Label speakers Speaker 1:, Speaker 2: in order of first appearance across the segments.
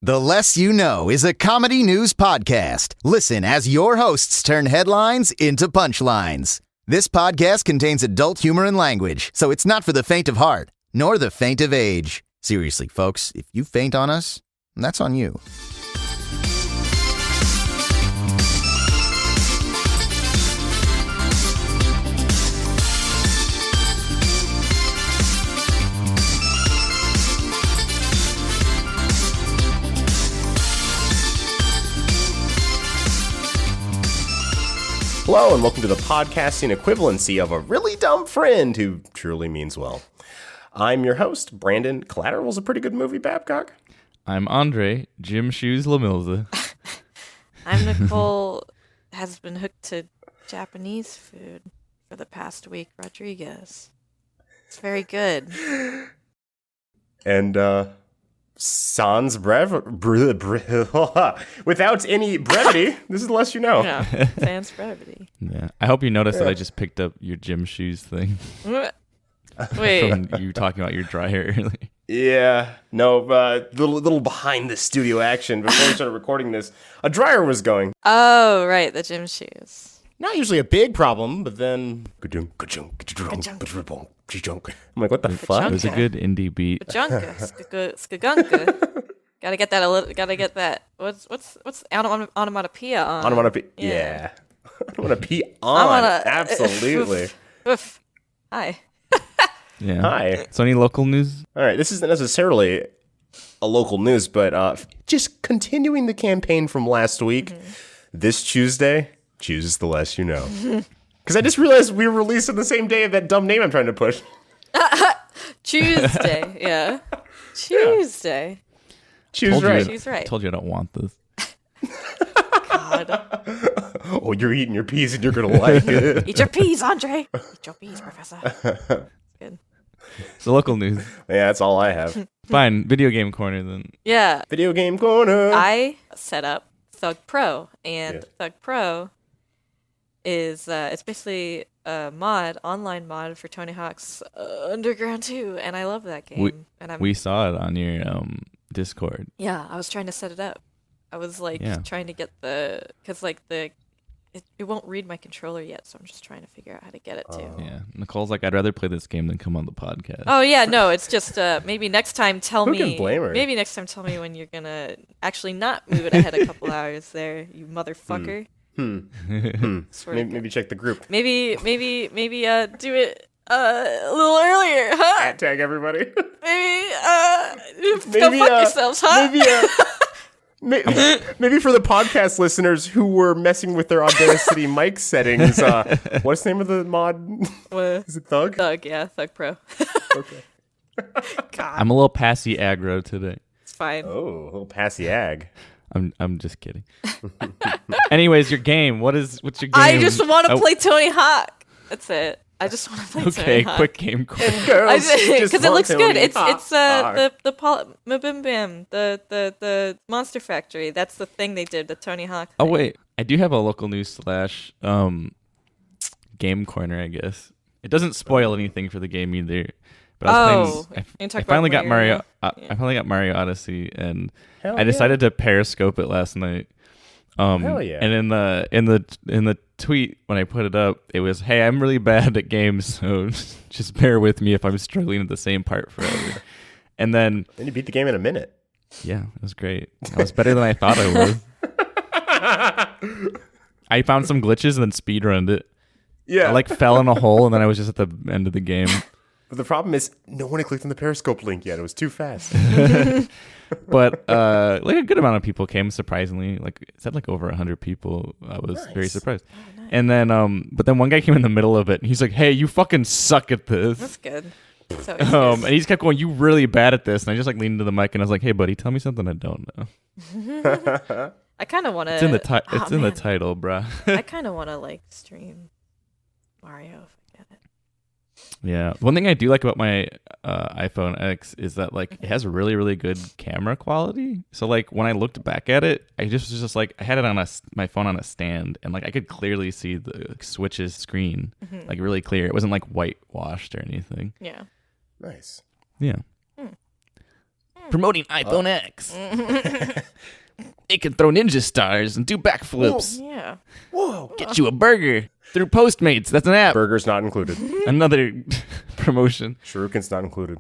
Speaker 1: The Less You Know is a comedy news podcast. Listen as your hosts turn headlines into punchlines. This podcast contains adult humor and language, so it's not for the faint of heart, nor the faint of age. Seriously, folks, if you faint on us, that's on you.
Speaker 2: Hello and welcome to the podcasting equivalency of a really dumb friend who truly means well. I'm your host, Brandon. Collateral's a pretty good movie, Babcock.
Speaker 3: I'm André, Gym Shoes LaMilza.
Speaker 4: I'm Nicole, has been hooked to Japanese food for the past week, Rodriguez. It's very good.
Speaker 2: And, sans without any brevity, this is the Less You Know.
Speaker 4: Yeah, sans brevity.
Speaker 3: Yeah, I hope you noticed that I just picked up your gym shoes thing.
Speaker 4: Wait.
Speaker 3: From you talking about your dryer earlier.
Speaker 2: Yeah, no, little behind the studio action. Before we started recording this, a dryer was going.
Speaker 4: Oh, right, the gym shoes.
Speaker 2: Not usually a big problem, but then... I'm like, what the fuck?
Speaker 3: It was a good indie beat.
Speaker 4: Bajanka, skagunka. Gotta get that a little. Gotta get that. What's onomatopoeia on?
Speaker 2: Onomatopoeia. Yeah. Onomatopoeia on. Absolutely.
Speaker 4: Oof. Hi.
Speaker 3: Yeah.
Speaker 2: Hi.
Speaker 3: So any local news?
Speaker 2: All right. This isn't necessarily a local news, but just continuing the campaign from last week. Mm-hmm. This Tuesday, choose the Less You Know. Because I just realized we were released on the same day of that dumb name I'm trying to push.
Speaker 4: Tuesday. Yeah. Tuesday.
Speaker 2: Choose right.
Speaker 4: Choose right.
Speaker 3: I told you I don't want this.
Speaker 4: God.
Speaker 2: Oh, you're eating your peas and you're going to like it.
Speaker 4: Eat your peas, André. Eat your peas, Professor. Good.
Speaker 3: So local news.
Speaker 2: Yeah, that's all I have.
Speaker 3: Fine. Video game corner then.
Speaker 4: Yeah.
Speaker 2: Video game corner.
Speaker 4: I set up Thug Pro, and Thug Pro is it's basically a online mod for Tony Hawk's Underground 2, and I love that game.
Speaker 3: We saw it on your Discord.
Speaker 4: Yeah, I was trying to set it up. I was trying to get because it won't read my controller yet, so I'm just trying to figure out how to get it too.
Speaker 3: Yeah, Nicole's like, I'd rather play this game than come on the podcast.
Speaker 4: Oh yeah, no, it's just maybe next time tell me.
Speaker 2: Who can blame her?
Speaker 4: Maybe next time tell me when you're gonna actually not move it ahead a couple hours there, you motherfucker.
Speaker 2: Maybe check the group.
Speaker 4: Maybe do it a little earlier, huh?
Speaker 2: At tag everybody.
Speaker 4: Maybe go fuck yourselves, huh?
Speaker 2: Maybe for the podcast listeners who were messing with their Audacity mic settings, what's the name of the mod? Is it Thug?
Speaker 4: Thug, yeah, Thug Pro.
Speaker 2: Okay.
Speaker 4: God.
Speaker 3: I'm a little passy aggro today.
Speaker 4: It's fine.
Speaker 2: Oh, a little passy ag.
Speaker 3: I'm just kidding. Anyways, your game. What's your game?
Speaker 4: I just want to play Tony Hawk. That's it. I just want to play Tony Hawk.
Speaker 3: Quick game.
Speaker 4: Because it looks good. It's the Monster Factory. That's the thing they did, the Tony Hawk thing.
Speaker 3: Oh wait, I do have a local news / game corner. I guess it doesn't spoil anything for the game either. But I finally got Mario. I finally got Mario Odyssey, and I decided to Periscope it last night.
Speaker 2: Hell yeah.
Speaker 3: And in the tweet when I put it up, it was, "Hey, I'm really bad at games, so just bear with me if I'm struggling at the same part forever." And then
Speaker 2: you beat the game in a minute.
Speaker 3: Yeah, it was great. I was better than I thought I was. I found some glitches and then speedrunned it.
Speaker 2: Yeah.
Speaker 3: I fell in a hole and then I was just at the end of the game.
Speaker 2: But the problem is, no one had clicked on the Periscope link yet. It was too fast.
Speaker 3: But a good amount of people came, surprisingly. It said over 100 people. I was very surprised. Oh, nice. And then, but then one guy came in the middle of it, and he's like, "Hey, you fucking suck at this."
Speaker 4: That's good. So
Speaker 3: and he just kept going, "You really bad at this." And I just leaned into the mic and I was like, "Hey, buddy, tell me something I don't know."
Speaker 4: I kind of want to.
Speaker 3: It's in the title, bruh.
Speaker 4: I kind of want to stream Mario.
Speaker 3: Yeah. One thing I do like about my iPhone X is that it has really, really good camera quality. So when I looked back at it, I just was just I had it on my phone on a stand, and I could clearly see the Switch's screen, really clear. It wasn't whitewashed or anything.
Speaker 4: Yeah.
Speaker 2: Nice.
Speaker 3: Yeah. Promoting iPhone X. It can throw ninja stars and do backflips.
Speaker 4: Yeah.
Speaker 2: Whoa.
Speaker 3: Get you a burger through Postmates. That's an app.
Speaker 2: Burgers not included.
Speaker 3: Another promotion.
Speaker 2: Shurikens not included.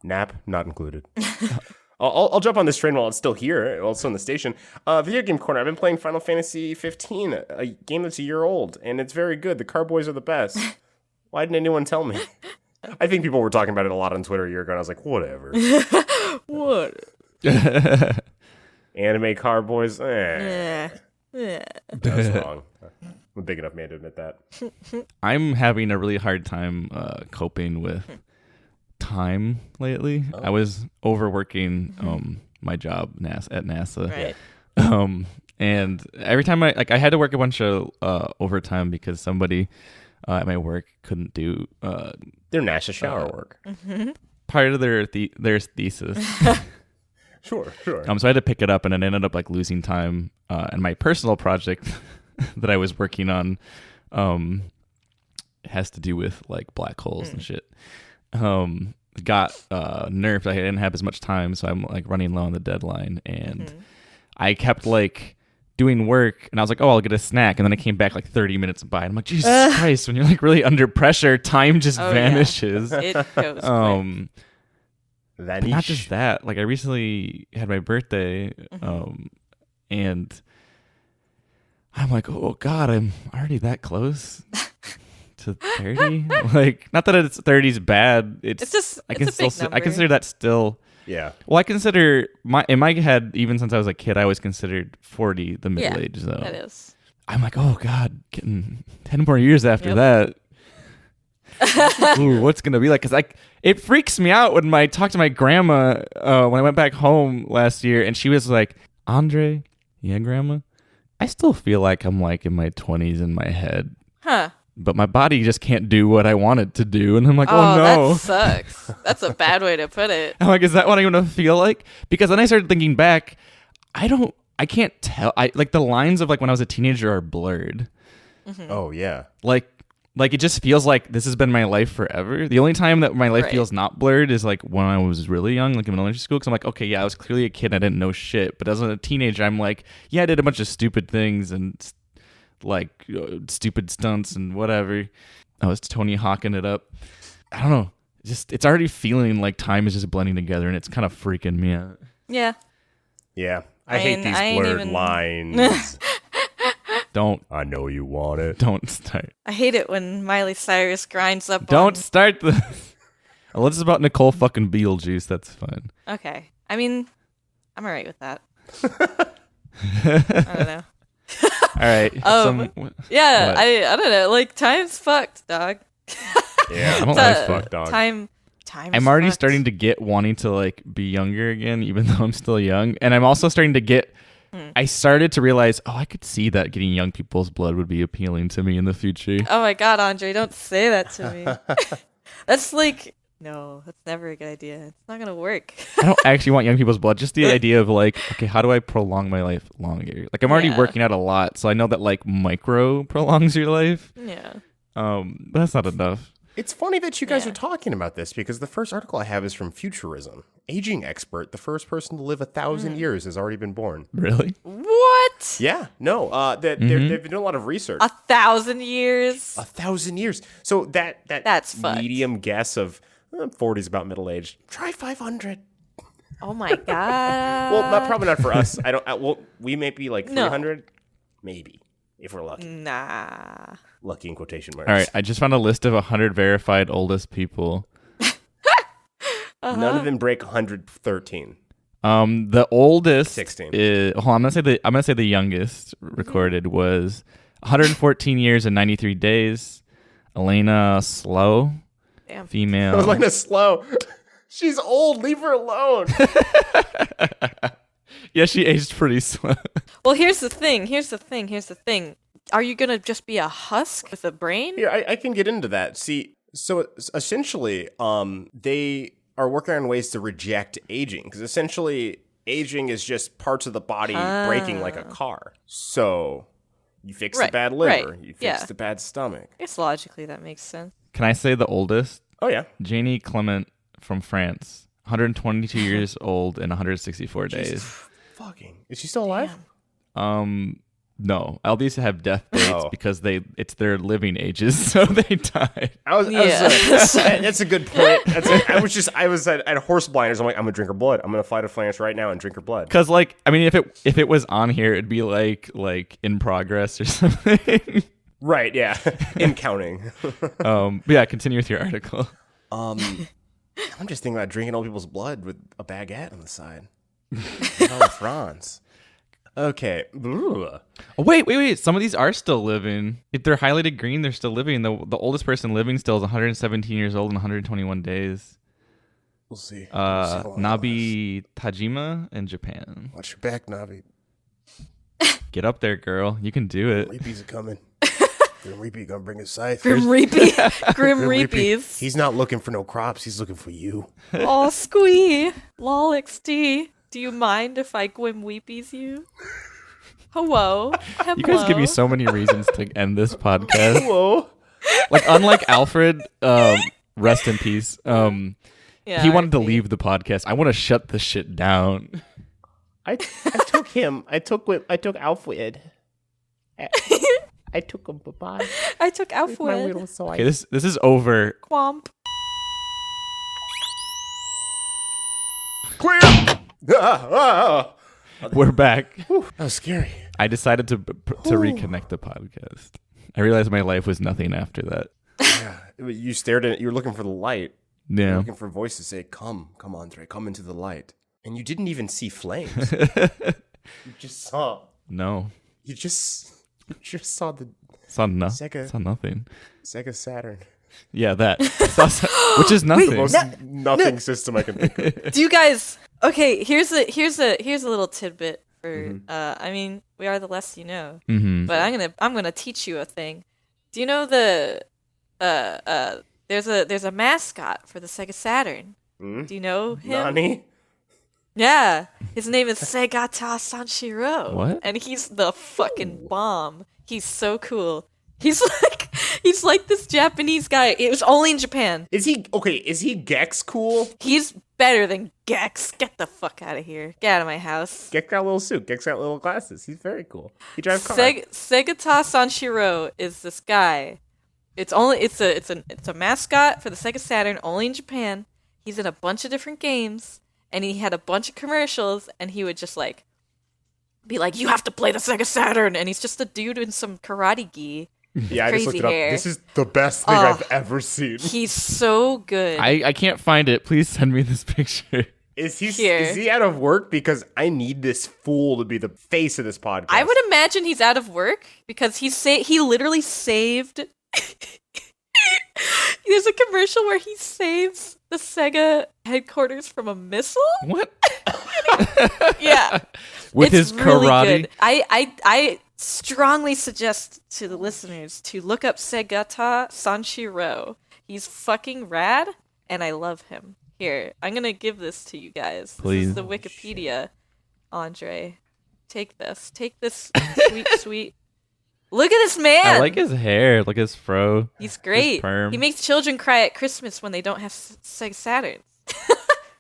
Speaker 2: Nap not included. I'll jump on this train while it's still here, also in the station. Video game corner. I've been playing Final Fantasy 15, a game that's a year old, and it's very good. The Carboys are the best. Why didn't anyone tell me? I think people were talking about it a lot on Twitter a year ago, and I was like, whatever.
Speaker 4: What?
Speaker 2: Anime Carboys?
Speaker 4: Yeah.
Speaker 2: That's wrong. I'm a big enough man to admit that.
Speaker 3: I'm having a really hard time coping with time lately. I was overworking my job at NASA.
Speaker 4: Right.
Speaker 3: And every time I had to work a bunch of overtime because somebody at my work couldn't do
Speaker 2: Their NASA shower work.
Speaker 3: part of their thesis.
Speaker 2: Sure.
Speaker 3: So I had to pick it up, and it ended up like losing time. And my personal project that I was working on has to do with like black holes and shit. Got nerfed. I didn't have as much time, so I'm like running low on the deadline, and I kept like doing work, and I was like, oh, I'll get a snack, and then I came back like 30 minutes by, and I'm like, Jesus Christ, when you're like really under pressure, time just vanishes.
Speaker 4: Yeah. It goes quick.
Speaker 3: But not just that, like I recently had my birthday, and I'm like, oh God, I'm already that close to 30. Like, not that 30 is bad. It's just I consider that still.
Speaker 2: Yeah.
Speaker 3: Well, I consider in my head, even since I was a kid, I always considered 40 the middle age zone.
Speaker 4: That is.
Speaker 3: I'm like, oh God, getting 10 more years after that. Ooh, what's gonna be like? Because it freaks me out when I talk to my grandma when I went back home last year, and she was like, Andre, yeah, Grandma, I still feel like I'm like in my 20s in my head.
Speaker 4: Huh.
Speaker 3: But my body just can't do what I want it to do. And I'm like, oh no.
Speaker 4: That sucks. That's a bad way to put it.
Speaker 3: I'm like, is that what I'm going to feel like? Because then I started thinking back, I can't tell. Like the lines of like when I was a teenager are blurred.
Speaker 2: Oh, yeah.
Speaker 3: Like it just feels like this has been my life forever. The only time that my life feels not blurred is like when I was really young, like in elementary school. Because I'm like, okay, yeah, I was clearly a kid. I didn't know shit. But as a teenager, I'm like, yeah, I did a bunch of stupid things and like stupid stunts and whatever. I was Tony Hawking it up. I don't know. It's already feeling like time is just blending together, and it's kind of freaking me out.
Speaker 4: Yeah.
Speaker 2: Yeah. I hate these blurred lines.
Speaker 3: Don't.
Speaker 2: I know you want it.
Speaker 3: Don't start.
Speaker 4: I hate it when Miley Cyrus grinds up.
Speaker 3: Don't start the. Unless it's about Nicole fucking Beetlejuice, that's fine.
Speaker 4: Okay. I mean, I'm alright with that. I don't know.
Speaker 3: All right.
Speaker 4: Yeah, I don't know. Like, time's fucked, dog.
Speaker 2: Yeah, I don't like fuck, dog.
Speaker 4: Time.
Speaker 3: I'm already starting to get wanting to like be younger again, even though I'm still young, and I'm also starting to get. I started to realize, I could see that getting young people's blood would be appealing to me in the future.
Speaker 4: Oh my God, Andre, don't say that to me. That's like, no, that's never a good idea. It's not gonna work.
Speaker 3: I don't actually want young people's blood. Just the idea of like, okay, how do I prolong my life longer? Like I'm already working out a lot, so I know that like micro prolongs your life.
Speaker 4: Yeah.
Speaker 3: But that's not enough.
Speaker 2: It's funny that you guys are talking about this because the first article I have is from Futurism. Aging expert, the first person to live 1,000 years has already been born.
Speaker 3: Really?
Speaker 4: What?
Speaker 2: Yeah, no. They've been doing a lot of research.
Speaker 4: 1,000 years?
Speaker 2: 1,000 years. So
Speaker 4: that's
Speaker 2: medium guess of 40 is about middle age. Try 500.
Speaker 4: Oh my God.
Speaker 2: Well, probably not for us. We may be like 300, maybe, if we're lucky.
Speaker 4: Nah.
Speaker 2: Lucky in quotation marks.
Speaker 3: All right, I just found a list of 100 verified oldest people.
Speaker 2: None of them break 113.
Speaker 3: The oldest
Speaker 2: 16.
Speaker 3: I'm gonna say the youngest recorded was 114 years and 93 days. Elena Slow,
Speaker 4: Damn.
Speaker 3: female.
Speaker 2: Elena Slow. She's old. Leave her alone.
Speaker 3: Yeah, she aged pretty slow.
Speaker 4: Well, here's the thing. Are you gonna just be a husk with a brain?
Speaker 2: Here, I can get into that. See, so essentially, they are working on ways to reject aging because essentially aging is just parts of the body breaking like a car. So you fix the bad liver, you fix the bad stomach.
Speaker 4: I guess logically that makes sense.
Speaker 3: Can I say the oldest?
Speaker 2: Oh yeah,
Speaker 3: Janie Clement from France. 122 years old and 164
Speaker 2: Jesus
Speaker 3: days.
Speaker 2: Fucking. Is she still alive?
Speaker 3: No. All these have death dates because it's their living ages, so they died.
Speaker 2: That's a good point. I was at horse blinders. I'm like, I'm gonna drink her blood. I'm gonna fly to France right now and drink her blood.
Speaker 3: Because if it was on here, it'd be like in progress or something.
Speaker 2: Right. Yeah. In counting.
Speaker 3: But yeah, continue with your article.
Speaker 2: I'm just thinking about drinking old people's blood with a baguette on the side. Oh, France. Okay.
Speaker 3: Oh, wait. Some of these are still living. If they're highlighted green, they're still living. The oldest person living still is 117 years old and 121 days.
Speaker 2: We'll see.
Speaker 3: Nabi Tajima in Japan.
Speaker 2: Watch your back, Nabi.
Speaker 3: Get up there, girl. You can do it.
Speaker 2: Reapies are coming. Grim Reapy gonna bring his scythe.
Speaker 4: Grim Reapies.
Speaker 2: He's not looking for no crops. He's looking for you.
Speaker 4: Oh, squee. Lol XD. Do you mind if I Gwim Weepies you? Hello.
Speaker 3: You guys give me so many reasons to end this podcast.
Speaker 2: Hello.
Speaker 3: Like, unlike Alfred, rest in peace. He wanted to leave the podcast. I want to shut this shit down.
Speaker 2: I took him. I took Alfred. I took him. Bye-bye.
Speaker 4: I took Alfred.
Speaker 3: Okay, this is over.
Speaker 4: Quomp.
Speaker 2: Clear.
Speaker 3: We're back.
Speaker 2: Whew, that was scary.
Speaker 3: I decided to reconnect the podcast. I realized my life was nothing after that.
Speaker 2: Yeah, you stared at it. You were looking for the light.
Speaker 3: Yeah.
Speaker 2: You were looking for a voice to say, "Come, André, come into the light." And you didn't even see flames. You just saw.
Speaker 3: No.
Speaker 2: You just saw the
Speaker 3: Saw
Speaker 2: Sega,
Speaker 3: nothing.
Speaker 2: Sega Saturn.
Speaker 3: Yeah, that. Which is nothing.
Speaker 2: The most nothing system I can think of.
Speaker 4: Do you guys? Okay, here's a little tidbit for. I mean, we are the less you know.
Speaker 3: Mm-hmm.
Speaker 4: But I'm gonna teach you a thing. Do you know there's a mascot for the Sega Saturn? Do you know him?
Speaker 2: Nani?
Speaker 4: Yeah, his name is Segata Sanshiro.
Speaker 3: What?
Speaker 4: And he's the fucking bomb. He's so cool. He's like this Japanese guy. It was only in Japan.
Speaker 2: Is he Gex cool?
Speaker 4: He's better than Gex. Get the fuck out of here. Get out of my house.
Speaker 2: Gex got a little suit. Gex got little glasses. He's very cool. He drives cars.
Speaker 4: Segata Sanshiro is this guy. It's a mascot for the Sega Saturn, only in Japan. He's in a bunch of different games, and he had a bunch of commercials, and he would just be like, "You have to play the Sega Saturn," and he's just a dude in some karate gi.
Speaker 2: Yeah, I just looked it up.
Speaker 4: Hair.
Speaker 2: This is the best thing I've ever seen.
Speaker 4: He's so good.
Speaker 3: I can't find it. Please send me this picture.
Speaker 2: Is he out of work? Because I need this fool to be the face of this podcast.
Speaker 4: I would imagine he's out of work because he literally saved. There's a commercial where he saves the Sega headquarters from a missile.
Speaker 3: What?
Speaker 4: Yeah,
Speaker 3: With his
Speaker 4: really
Speaker 3: karate.
Speaker 4: good. I strongly suggest to the listeners to look up Segata Sanshiro. He's fucking rad, and I love him. Here, I'm gonna give this to you guys.
Speaker 3: Please.
Speaker 4: This is the Wikipedia. Andre, take this. Take this sweet. Look at this man.
Speaker 3: I like his hair. Look at his fro.
Speaker 4: He's great.
Speaker 3: His perm.
Speaker 4: He makes children cry at Christmas when they don't have Sega Saturns.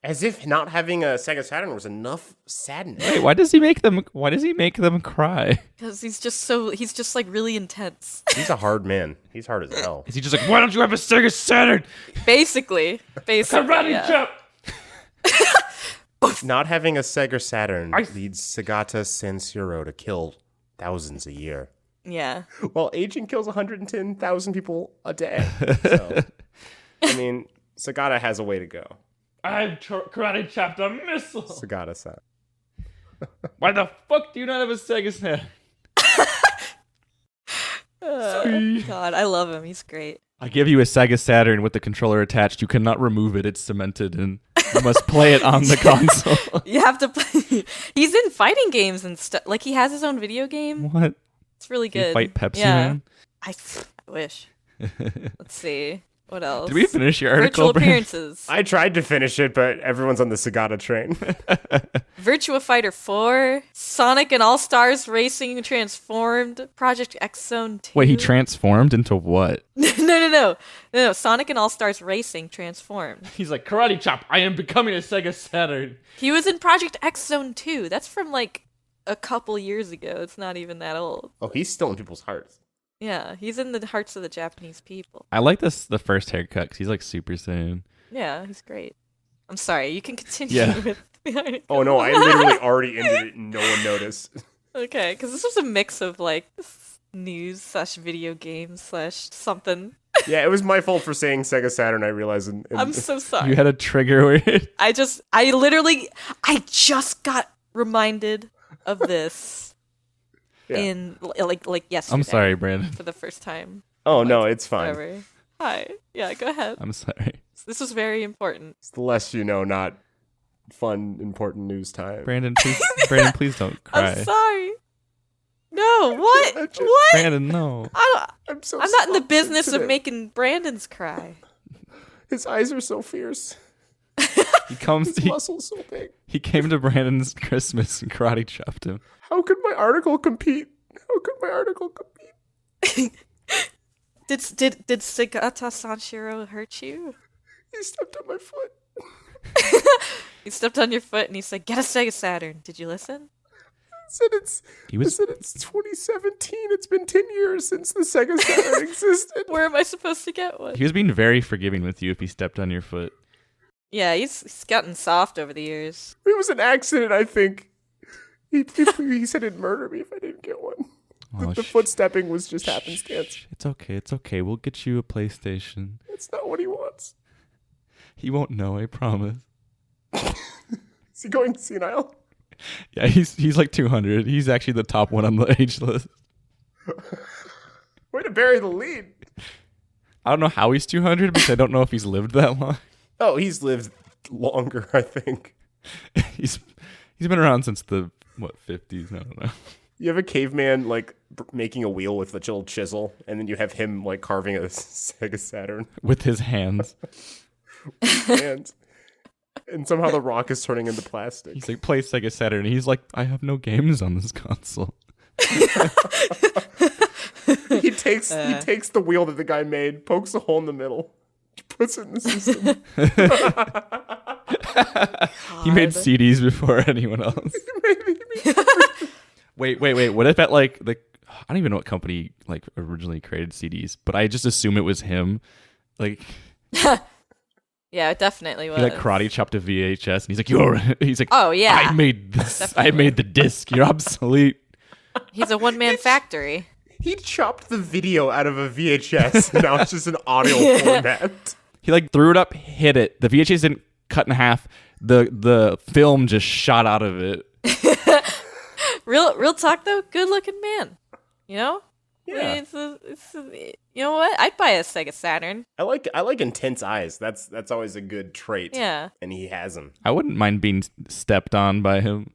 Speaker 2: As if not having a Sega Saturn was enough sadness.
Speaker 3: Wait, why does he make them cry?
Speaker 4: Because he's just like really intense.
Speaker 2: He's a hard man. He's hard as hell.
Speaker 3: Is he just like, why don't you have a Sega Saturn?
Speaker 4: Basically.
Speaker 3: Karate
Speaker 4: yeah.
Speaker 3: chop.
Speaker 2: Not having a Sega Saturn leads Segata Sanshiro to kill thousands a year.
Speaker 4: Yeah.
Speaker 2: Well, aging kills 110,000 people a day. So, I mean, Segata has a way to go.
Speaker 3: I've karate chopped a missile.
Speaker 2: Segata-san.
Speaker 3: Why the fuck do you not have a Sega Saturn?
Speaker 4: God, I love him. He's great.
Speaker 3: I give you a Sega Saturn with the controller attached. You cannot remove it. It's cemented, and you must play it on the console.
Speaker 4: You have to play. He's in fighting games and stuff. Like, he has his own video game.
Speaker 3: What?
Speaker 4: It's really
Speaker 3: Do you
Speaker 4: good.
Speaker 3: fight Pepsi
Speaker 4: yeah.
Speaker 3: Man?
Speaker 4: I wish. Let's see. What else?
Speaker 3: Did we finish your article?
Speaker 4: Virtual appearances.
Speaker 2: I tried to finish it, but everyone's on the Sagata train.
Speaker 4: Virtua Fighter 4, Sonic and All-Stars Racing transformed, Project X Zone 2.
Speaker 3: Wait, he transformed into what?
Speaker 4: No. Sonic and All-Stars Racing transformed.
Speaker 3: He's like, karate chop, I am becoming a Sega Saturn.
Speaker 4: He was in Project X Zone 2. That's from like a couple years ago. It's not even that old.
Speaker 2: Oh, he's still in people's hearts.
Speaker 4: Yeah, he's in the hearts of the Japanese people.
Speaker 3: I like the first haircut because he's like Super Saiyan.
Speaker 4: Yeah, he's great. I'm sorry, you can continue
Speaker 3: Yeah.
Speaker 4: with the article.
Speaker 2: Oh no, I literally already ended it and no one noticed.
Speaker 4: Okay, because this was a mix of like news/video games/something.
Speaker 2: Yeah, it was my fault for saying Sega Saturn, I realize.
Speaker 4: I'm so sorry.
Speaker 3: You had a trigger where
Speaker 4: I just got reminded of this in like yesterday.
Speaker 3: I'm sorry, Brandon.
Speaker 4: For the first time.
Speaker 2: Oh no, it's fine.
Speaker 4: Ever. Hi. Yeah, go ahead.
Speaker 3: I'm sorry.
Speaker 4: This was very important.
Speaker 2: It's the less you know, not fun, important news time.
Speaker 3: Brandon, please don't cry.
Speaker 4: I'm sorry. No, what? What?
Speaker 3: Brandon, no.
Speaker 2: I'm
Speaker 4: not in the
Speaker 2: soft
Speaker 4: business of
Speaker 2: today.
Speaker 4: making Brandon's cry.
Speaker 2: His eyes are so fierce.
Speaker 3: He comes.
Speaker 2: His muscles so big.
Speaker 3: He came to Brandon's Christmas and karate chopped him.
Speaker 2: How could my article compete?
Speaker 4: Did Sagata Sanshiro hurt you?
Speaker 2: He stepped on my foot.
Speaker 4: He stepped on your foot and he said, "Get a Sega Saturn." Did you listen?
Speaker 2: I said it's 2017. It's been 10 years since the Sega Saturn existed.
Speaker 4: Where am I supposed to get one?
Speaker 3: He was being very forgiving with you if he stepped on your foot.
Speaker 4: Yeah, he's gotten soft over the years.
Speaker 2: It was an accident, I think. He said he'd murder me if I didn't get one. The foot stepping was just happenstance.
Speaker 3: It's okay. We'll get you a PlayStation.
Speaker 2: That's not what he wants.
Speaker 3: He won't know, I promise.
Speaker 2: Is he going senile?
Speaker 3: Yeah, he's like 200. He's actually the top one on the age list.
Speaker 2: Way to bury the lead.
Speaker 3: I don't know how he's 200 because I don't know if he's lived that long.
Speaker 2: Oh, he's lived longer, I think.
Speaker 3: He's been around since the 50s. I don't know.
Speaker 2: You have a caveman like making a wheel with a little chisel, and then you have him like carving a Sega Saturn
Speaker 3: With his hands.
Speaker 2: And somehow the rock is turning into plastic.
Speaker 3: He's like, play Sega Saturn. And he's like, I have no games on this console.
Speaker 2: He takes the wheel that the guy made, pokes a hole in the middle, puts it in the system.
Speaker 3: He made CDs before anyone else. Wait. What if at like the I don't even know what company like originally created CDs, but I just assume it was him. Like
Speaker 4: Yeah, it definitely was.
Speaker 3: he like karate chopped a VHS and he's like,
Speaker 4: Oh yeah.
Speaker 3: I made this. Definitely. I made the disc. You're obsolete.
Speaker 4: He's a one-man factory.
Speaker 2: He chopped the video out of a VHS. Now it's just an audio format.
Speaker 3: He like threw it up, hit it. The VHS didn't cut in half. The film just shot out of it.
Speaker 4: Real talk though, good-looking man. You know?
Speaker 2: Yeah.
Speaker 4: You know what? I'd buy a Sega Saturn.
Speaker 2: I like intense eyes. That's always a good trait.
Speaker 4: Yeah.
Speaker 2: And he has them.
Speaker 3: I wouldn't mind being stepped on by him.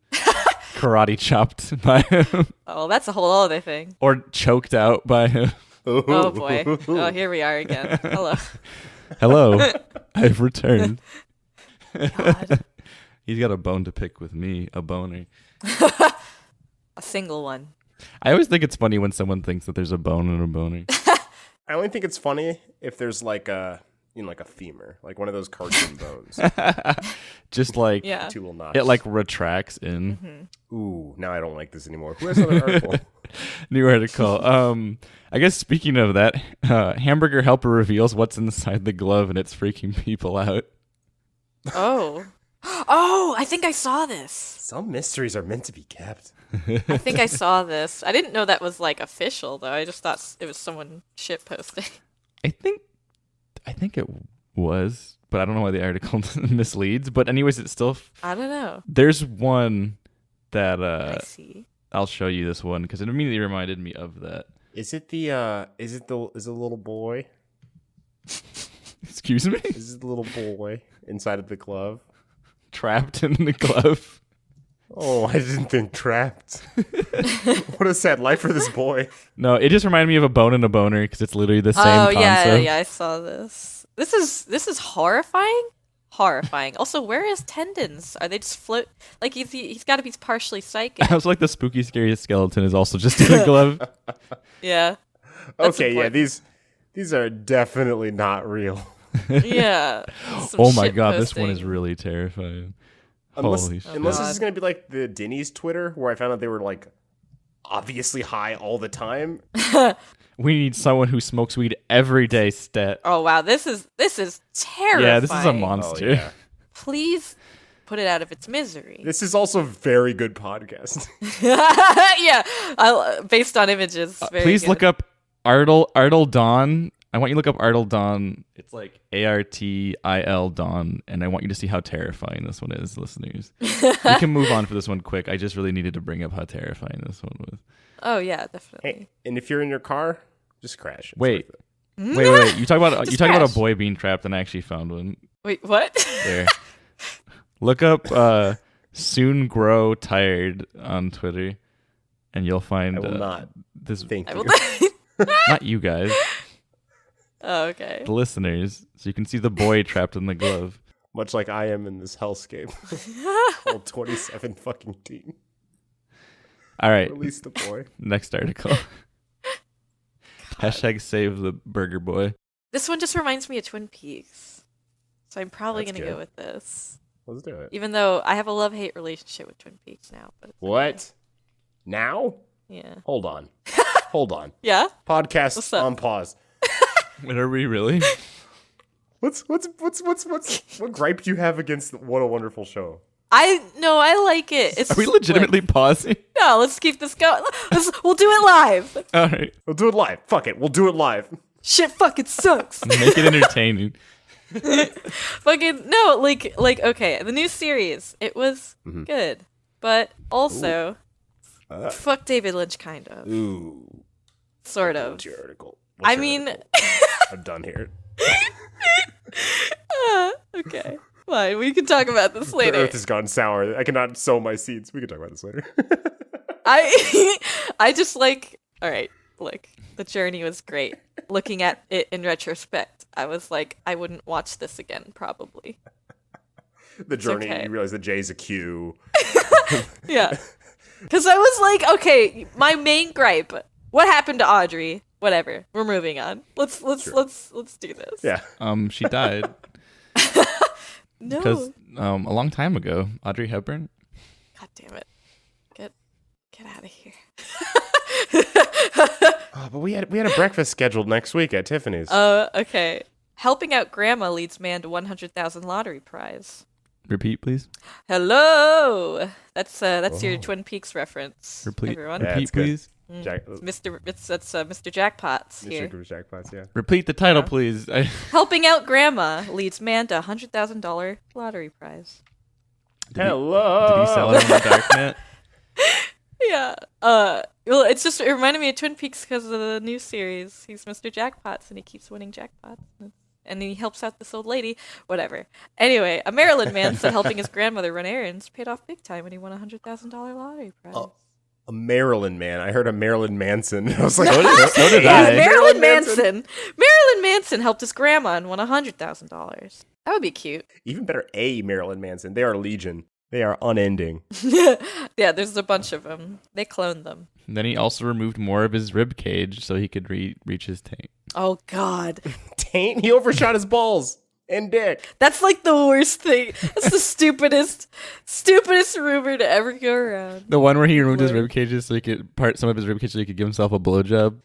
Speaker 3: Karate chopped by him.
Speaker 4: Oh, that's a whole other thing.
Speaker 3: Or choked out by him.
Speaker 4: Oh boy. Oh, here we are again.
Speaker 3: Hello. I've returned.
Speaker 4: God.
Speaker 3: He's got a bone to pick with me, a boner.
Speaker 4: A single one.
Speaker 3: I always think it's funny when someone thinks that there's a bone in a boner.
Speaker 2: I only think it's funny if there's like a femur, like one of those cartoon bones.
Speaker 3: Just like
Speaker 4: Yeah.
Speaker 2: Two little knots.
Speaker 3: it like retracts in.
Speaker 4: Mm-hmm.
Speaker 2: Ooh, now I don't like this anymore. Who has another article?
Speaker 3: New article. I guess speaking of that, hamburger helper reveals what's inside the glove and it's freaking people out.
Speaker 4: Oh. Oh, I think I saw this.
Speaker 2: Some mysteries are meant to be kept.
Speaker 4: I think I saw this. I didn't know that was like official though. I just thought it was someone shit posting.
Speaker 3: I think it was, but I don't know why the article misleads. But anyways, it's still.
Speaker 4: I don't know.
Speaker 3: There's one that
Speaker 4: I see.
Speaker 3: I'll show you this one because it immediately reminded me of that.
Speaker 2: Is it the little boy?
Speaker 3: Excuse me?
Speaker 2: Is it the little boy inside of the glove?
Speaker 3: Trapped in the glove.
Speaker 2: Oh, I didn't think trapped. What a sad life for this boy.
Speaker 3: No, it just reminded me of a bone and a boner because it's literally the same
Speaker 4: Oh
Speaker 3: concept.
Speaker 4: yeah, I saw this. This is horrifying. Horrifying. Also, where are his tendons? Are they just float? Like he's got to be partially psychic.
Speaker 3: I was like the spooky, scary skeleton is also just in a glove.
Speaker 4: Yeah. That's
Speaker 2: Okay,
Speaker 4: important.
Speaker 2: yeah, these are definitely not real.
Speaker 4: Yeah. Some
Speaker 3: Oh my
Speaker 4: shit
Speaker 3: god, this one
Speaker 4: posting.
Speaker 3: is really terrifying.
Speaker 2: Unless,
Speaker 3: Holy shit.
Speaker 2: unless this
Speaker 4: God.
Speaker 2: is going to be like the Denny's Twitter, where I found out they were like obviously high all the time.
Speaker 3: We need someone who smokes weed every day, stat.
Speaker 4: Oh wow, this is terrifying.
Speaker 3: Yeah, this is a monster.
Speaker 2: Oh, yeah.
Speaker 4: Please put it out of its misery.
Speaker 2: This is also very good podcast.
Speaker 4: Yeah, based on images. Very
Speaker 3: Please
Speaker 4: good.
Speaker 3: look up Artel Dawn. I want you to look up Artel Dawn. It's like ARTIL Dawn, and I want you to see how terrifying this one is, listeners. We can move on for this one quick. I just really needed to bring up how terrifying this one was.
Speaker 4: Oh yeah, definitely.
Speaker 2: Hey, and if you're in your car, just crash. It's
Speaker 3: Wait.
Speaker 2: worth it.
Speaker 3: Wait. You talk about
Speaker 4: Just
Speaker 3: about
Speaker 4: crash.
Speaker 3: a boy being trapped, and I actually found one.
Speaker 4: Wait, what?
Speaker 3: There. Look up Soon Grow Tired on Twitter, and you'll find
Speaker 2: I will not.
Speaker 3: this.
Speaker 2: Thank
Speaker 4: I
Speaker 2: you.
Speaker 4: will
Speaker 3: Not you guys,
Speaker 4: Oh, okay.
Speaker 3: the listeners, so you can see the boy trapped in the glove.
Speaker 2: Much like I am in this hellscape. All 27 fucking teen.
Speaker 3: All right,
Speaker 2: Release the boy.
Speaker 3: next article. Hashtag save the burger boy.
Speaker 4: This one just reminds me of Twin Peaks, so I'm probably
Speaker 2: That's
Speaker 4: gonna go
Speaker 2: good.
Speaker 4: with this.
Speaker 2: Let's do it.
Speaker 4: Even though I have a love-hate relationship with Twin Peaks now. But it's
Speaker 2: What? Now?
Speaker 4: okay. Yeah.
Speaker 2: Hold on. Hold on.
Speaker 4: Yeah.
Speaker 2: Podcast
Speaker 4: What's up?
Speaker 2: on pause.
Speaker 3: What are we really?
Speaker 2: What gripe do you have against What a Wonderful Show?
Speaker 4: I like it. It's
Speaker 3: Are we legitimately pausing?
Speaker 4: No, let's keep this going. We'll do it live.
Speaker 3: All right,
Speaker 2: We'll do it live. Fuck it. We'll do it live.
Speaker 4: Shit fucking sucks.
Speaker 3: make it entertaining.
Speaker 4: Fucking no, like okay, the new series, it was good. But also fuck David Lynch kind of.
Speaker 2: Ooh.
Speaker 4: Sort of.
Speaker 2: What's your article?
Speaker 4: I mean
Speaker 2: I'm done here.
Speaker 4: okay. Fine, we can talk about this
Speaker 2: The
Speaker 4: later.
Speaker 2: earth has gone sour. I cannot sow my seeds. We can talk about this later.
Speaker 4: I just like all right, look, the journey was great. Looking at it in retrospect, I was like, I wouldn't watch this again, probably.
Speaker 2: The journey,
Speaker 4: okay.
Speaker 2: you realize the J's a Q.
Speaker 4: Yeah. Because I was like, okay, my main gripe. What happened to Audrey? Whatever. We're moving on. Let's do this.
Speaker 2: Yeah.
Speaker 3: She died
Speaker 4: No.
Speaker 3: because a long time ago, Audrey Hepburn.
Speaker 4: God damn it. Get out of here.
Speaker 2: Oh, but we had a breakfast scheduled next week at Tiffany's.
Speaker 4: Okay. Helping out grandma leads man to 100,000 lottery prize.
Speaker 3: Repeat, please.
Speaker 4: Hello. That's your Twin Peaks reference.
Speaker 3: Repeat,
Speaker 4: Everyone.
Speaker 2: Yeah,
Speaker 3: repeat,
Speaker 2: it's good.
Speaker 3: please.
Speaker 2: That's
Speaker 4: Mr. Jackpots here.
Speaker 2: Mr. Jackpots, yeah.
Speaker 3: Repeat the title,
Speaker 4: Yeah.
Speaker 3: please.
Speaker 4: Helping out grandma leads man to $100,000 lottery prize.
Speaker 2: Hello.
Speaker 3: Did he sell it on the darknet?
Speaker 4: Yeah. Well, it reminded me of Twin Peaks because of the new series. He's Mr. Jackpots and he keeps winning jackpots. And he helps out this old lady. Whatever. Anyway, a Maryland man said helping his grandmother run errands paid off big time when he won a $100,000 lottery prize.
Speaker 2: Oh, a Maryland man. I heard a Marilyn Manson. I was like,
Speaker 3: So did
Speaker 4: Yeah,
Speaker 3: I.
Speaker 4: Marilyn Manson. Marilyn Manson helped his grandma and won $100,000. That would be cute.
Speaker 2: even better, a Marilyn Manson. They are legion. They are unending.
Speaker 4: Yeah, there's a bunch of them. They cloned them.
Speaker 3: And then he also removed more of his rib cage so he could reach his tank.
Speaker 4: Oh, God.
Speaker 2: Taint. He overshot his balls and dick.
Speaker 4: That's like the worst thing. That's the stupidest rumor to ever go around.
Speaker 3: The one where he removed his rib cages so he could part some of his rib cage so he could give himself a blowjob.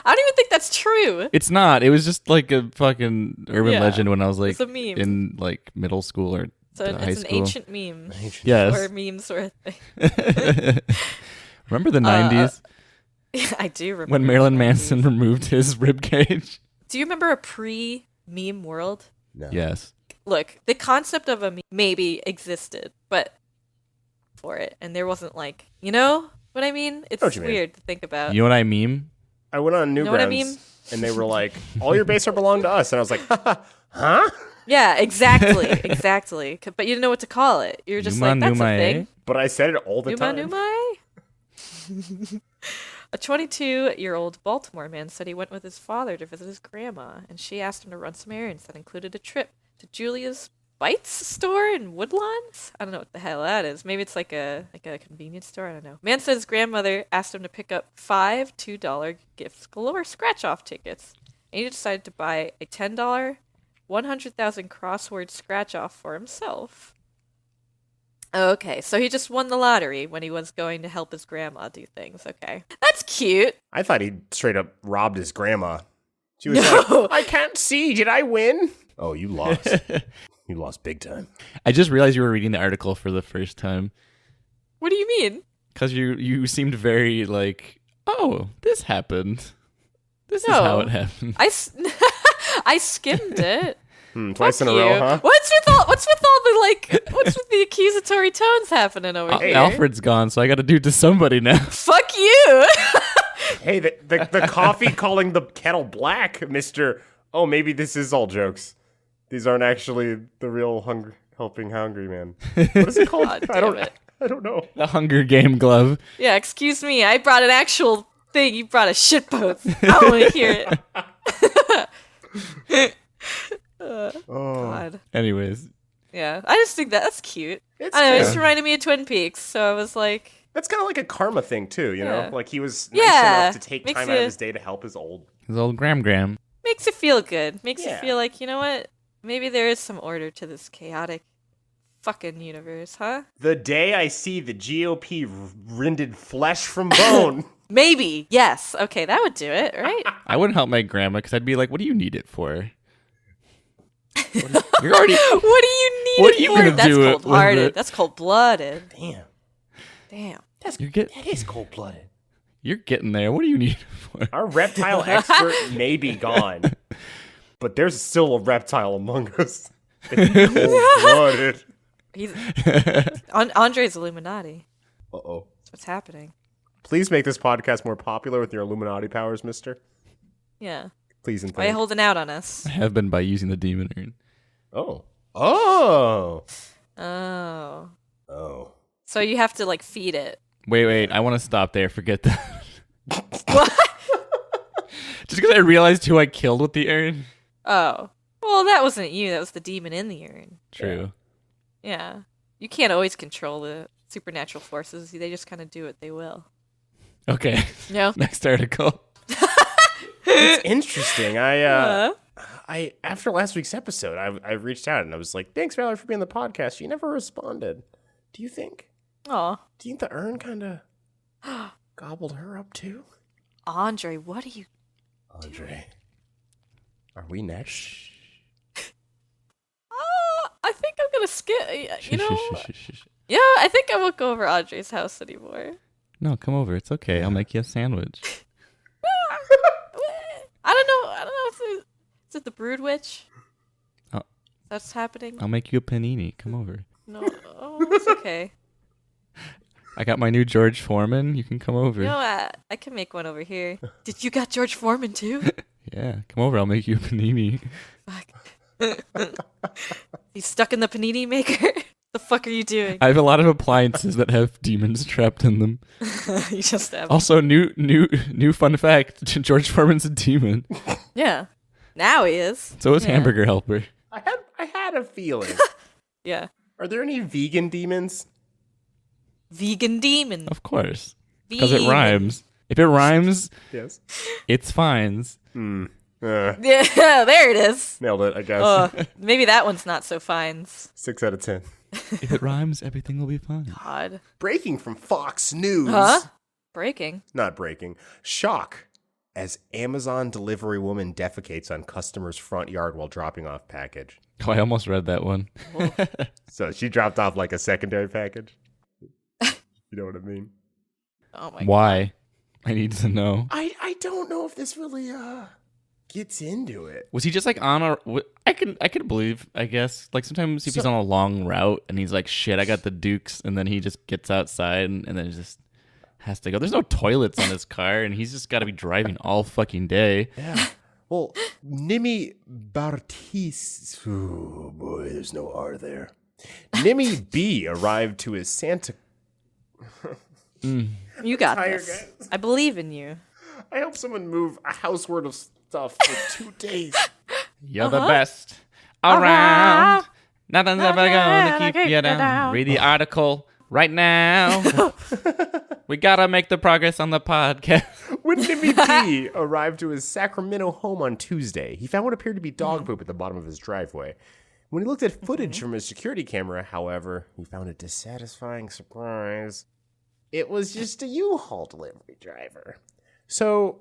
Speaker 4: I don't even think that's true.
Speaker 3: It's not. It was just like a fucking urban
Speaker 4: Yeah,
Speaker 3: legend when I was like
Speaker 4: it's a meme.
Speaker 3: in like middle school or
Speaker 4: So
Speaker 3: high
Speaker 4: it's an
Speaker 3: school.
Speaker 4: ancient meme.
Speaker 3: Yes.
Speaker 4: Or memes or a thing.
Speaker 3: Remember the 90s
Speaker 4: I do remember.
Speaker 3: when Marilyn
Speaker 4: the
Speaker 3: Manson
Speaker 4: 90s.
Speaker 3: removed his rib cage?
Speaker 4: Do you remember a pre-meme world?
Speaker 2: No.
Speaker 3: Yes.
Speaker 4: Look, the concept of a meme maybe existed, but for it. And there wasn't like, you know what I mean? It's
Speaker 2: what you mean.
Speaker 4: weird to think about.
Speaker 3: You know what I meme?
Speaker 2: I went on
Speaker 4: Know what I
Speaker 2: Newgrounds
Speaker 4: mean?
Speaker 2: and they were like, all your base are belong to us. And I was like, huh?
Speaker 4: Yeah, exactly. Exactly. But you didn't know what to call it. You're just
Speaker 3: Numa,
Speaker 4: like, that's
Speaker 3: Numa,
Speaker 4: a thing.
Speaker 2: But I said it all the
Speaker 4: Numa
Speaker 2: time.
Speaker 4: Numa? A 22-year-old Baltimore man said he went with his father to visit his grandma, and she asked him to run some errands that included a trip to Julia's Bites store in Woodlands? I don't know what the hell that is. Maybe it's like a convenience store. I don't know. Man said his grandmother asked him to pick up 5 $2 gifts galore scratch-off tickets. And he decided to buy a $10 100,000 crossword scratch-off for himself. Okay, so he just won the lottery when he was going to help his grandma do things. Okay. That's cute.
Speaker 2: I thought he straight up robbed his grandma. She was like, I can't see. Did I win? Oh, you lost. You lost big time.
Speaker 3: I just realized you were reading the article for the first time.
Speaker 4: What do you mean?
Speaker 3: Because you seemed very like, oh, this happened. This is how it happened.
Speaker 4: I skimmed it.
Speaker 2: Twice in a row, huh?
Speaker 4: What's with the accusatory tones happening over here?
Speaker 3: Alfred's gone, so I got to do it to somebody now.
Speaker 4: Fuck you.
Speaker 2: Hey, the coffee calling the kettle black, Mr. Oh, maybe this is all jokes. These aren't actually the real helping hungry man. What is it called? I don't know.
Speaker 3: The Hunger Game glove.
Speaker 4: Yeah, excuse me. I brought an actual thing. You brought a shitpost. I don't want to hear it. God.
Speaker 3: Anyways.
Speaker 4: Yeah, I just think that's cute. I don't know, it just reminded me of Twin Peaks, so I was like...
Speaker 2: That's kind of like a karma thing, too, you know? Like, he was nice enough to take time out of his day to help his old
Speaker 3: Gram.
Speaker 4: Makes you feel good. Makes you feel like, you know what? Maybe there is some order to this chaotic fucking universe, huh?
Speaker 2: The day I see the GOP rended flesh from bone.
Speaker 4: Maybe, yes. Okay, that would do it, right?
Speaker 3: I wouldn't help my grandma because I'd be like, what do you need it for? You're already...
Speaker 4: What do you need
Speaker 3: What
Speaker 4: it
Speaker 3: are you
Speaker 4: for?
Speaker 3: gonna
Speaker 4: That's
Speaker 3: do with
Speaker 4: cold-hearted.
Speaker 3: it?
Speaker 4: That's cold-blooded.
Speaker 2: Damn.
Speaker 3: That
Speaker 2: is cold-blooded.
Speaker 3: You're getting there. What do you need it for?
Speaker 2: Our reptile expert may be gone, but there's still a reptile among us. Cold-blooded.
Speaker 4: Andre's Illuminati.
Speaker 2: Uh-oh.
Speaker 4: That's what's happening.
Speaker 2: Please make this podcast more popular with your Illuminati powers, mister.
Speaker 4: Yeah.
Speaker 2: Please and
Speaker 4: Why are you holding out on us?
Speaker 3: I have been by using the demon urn.
Speaker 2: Oh.
Speaker 4: So you have to, like, feed it.
Speaker 3: Wait. I want to stop there. Forget that.
Speaker 4: What?
Speaker 3: Just because I realized who I killed with the urn.
Speaker 4: Oh. Well, that wasn't you. That was the demon in the urn.
Speaker 3: True.
Speaker 4: Yeah. You can't always control the supernatural forces. They just kind of do what they will.
Speaker 3: Okay.
Speaker 4: No.
Speaker 3: Next article.
Speaker 2: It's interesting. I after last week's episode, I reached out and I was like, "Thanks, Valerie, for being on the podcast." She never responded. Do you think?
Speaker 4: Aw.
Speaker 2: Do you think the urn kind of gobbled her up too?
Speaker 4: Andre, what are you...
Speaker 2: Andre, are we next?
Speaker 4: I think I'm gonna skip... You know... Yeah, I think I won't go over Andre's house anymore.
Speaker 3: No, come over. It's okay. I'll make you a sandwich.
Speaker 4: I don't know. Is it the Brood Witch?
Speaker 3: Oh.
Speaker 4: That's happening?
Speaker 3: I'll make you a panini. Come over.
Speaker 4: No, it's okay.
Speaker 3: I got my new George Foreman. You can come over.
Speaker 4: You know what? I can make one over here. Did you got George Foreman too?
Speaker 3: Yeah, come over. I'll make you a panini.
Speaker 4: Fuck. You stuck in the panini maker? The fuck are you doing?
Speaker 3: I have a lot of appliances that have demons trapped in them.
Speaker 4: You just have.
Speaker 3: Also, new fun fact: George Foreman's a demon.
Speaker 4: Yeah. Now he is.
Speaker 3: So is Hamburger Helper.
Speaker 2: I had a feeling.
Speaker 4: Yeah.
Speaker 2: Are there any vegan demons?
Speaker 4: Vegan demon.
Speaker 3: Of course, because it rhymes. If it rhymes,
Speaker 2: Yes.
Speaker 3: it's fines.
Speaker 4: Yeah, there it is.
Speaker 2: Nailed it, I guess.
Speaker 4: Maybe that one's not so fines.
Speaker 2: 6 out of 10.
Speaker 3: If it rhymes, everything will be fine.
Speaker 4: God.
Speaker 2: Breaking from Fox News.
Speaker 4: Huh? Breaking.
Speaker 2: Not breaking. Shock as Amazon delivery woman defecates on customer's front yard while dropping off package.
Speaker 3: Oh, I almost read that one.
Speaker 2: So she dropped off like a secondary package? You know what I mean?
Speaker 4: Oh my God.
Speaker 3: Why? I need to know.
Speaker 2: I don't know if this really gets into it.
Speaker 3: Was he just like on a? I can believe. I guess like sometimes if he's on a long route and he's like, "Shit, I got the Dukes," and then he just gets outside and then just has to go. There's no toilets on his car, and he's just got to be driving all fucking day.
Speaker 2: Yeah. Well, Nimi Bartis. Oh boy, there's no R there. Nimi B arrived to his Santa.
Speaker 4: You got this.
Speaker 2: Guys.
Speaker 4: I believe in you.
Speaker 2: I helped someone move a house worth of stuff for 2 days.
Speaker 3: You're the best around. Nothing's ever gonna keep you down. Read the article right now. We gotta make the progress on the podcast.
Speaker 2: When Timmy D arrived to his Sacramento home on Tuesday, he found what appeared to be dog poop at the bottom of his driveway. When he looked at footage from his security camera, however, he found a dissatisfying surprise. It was just a U-Haul delivery driver. So,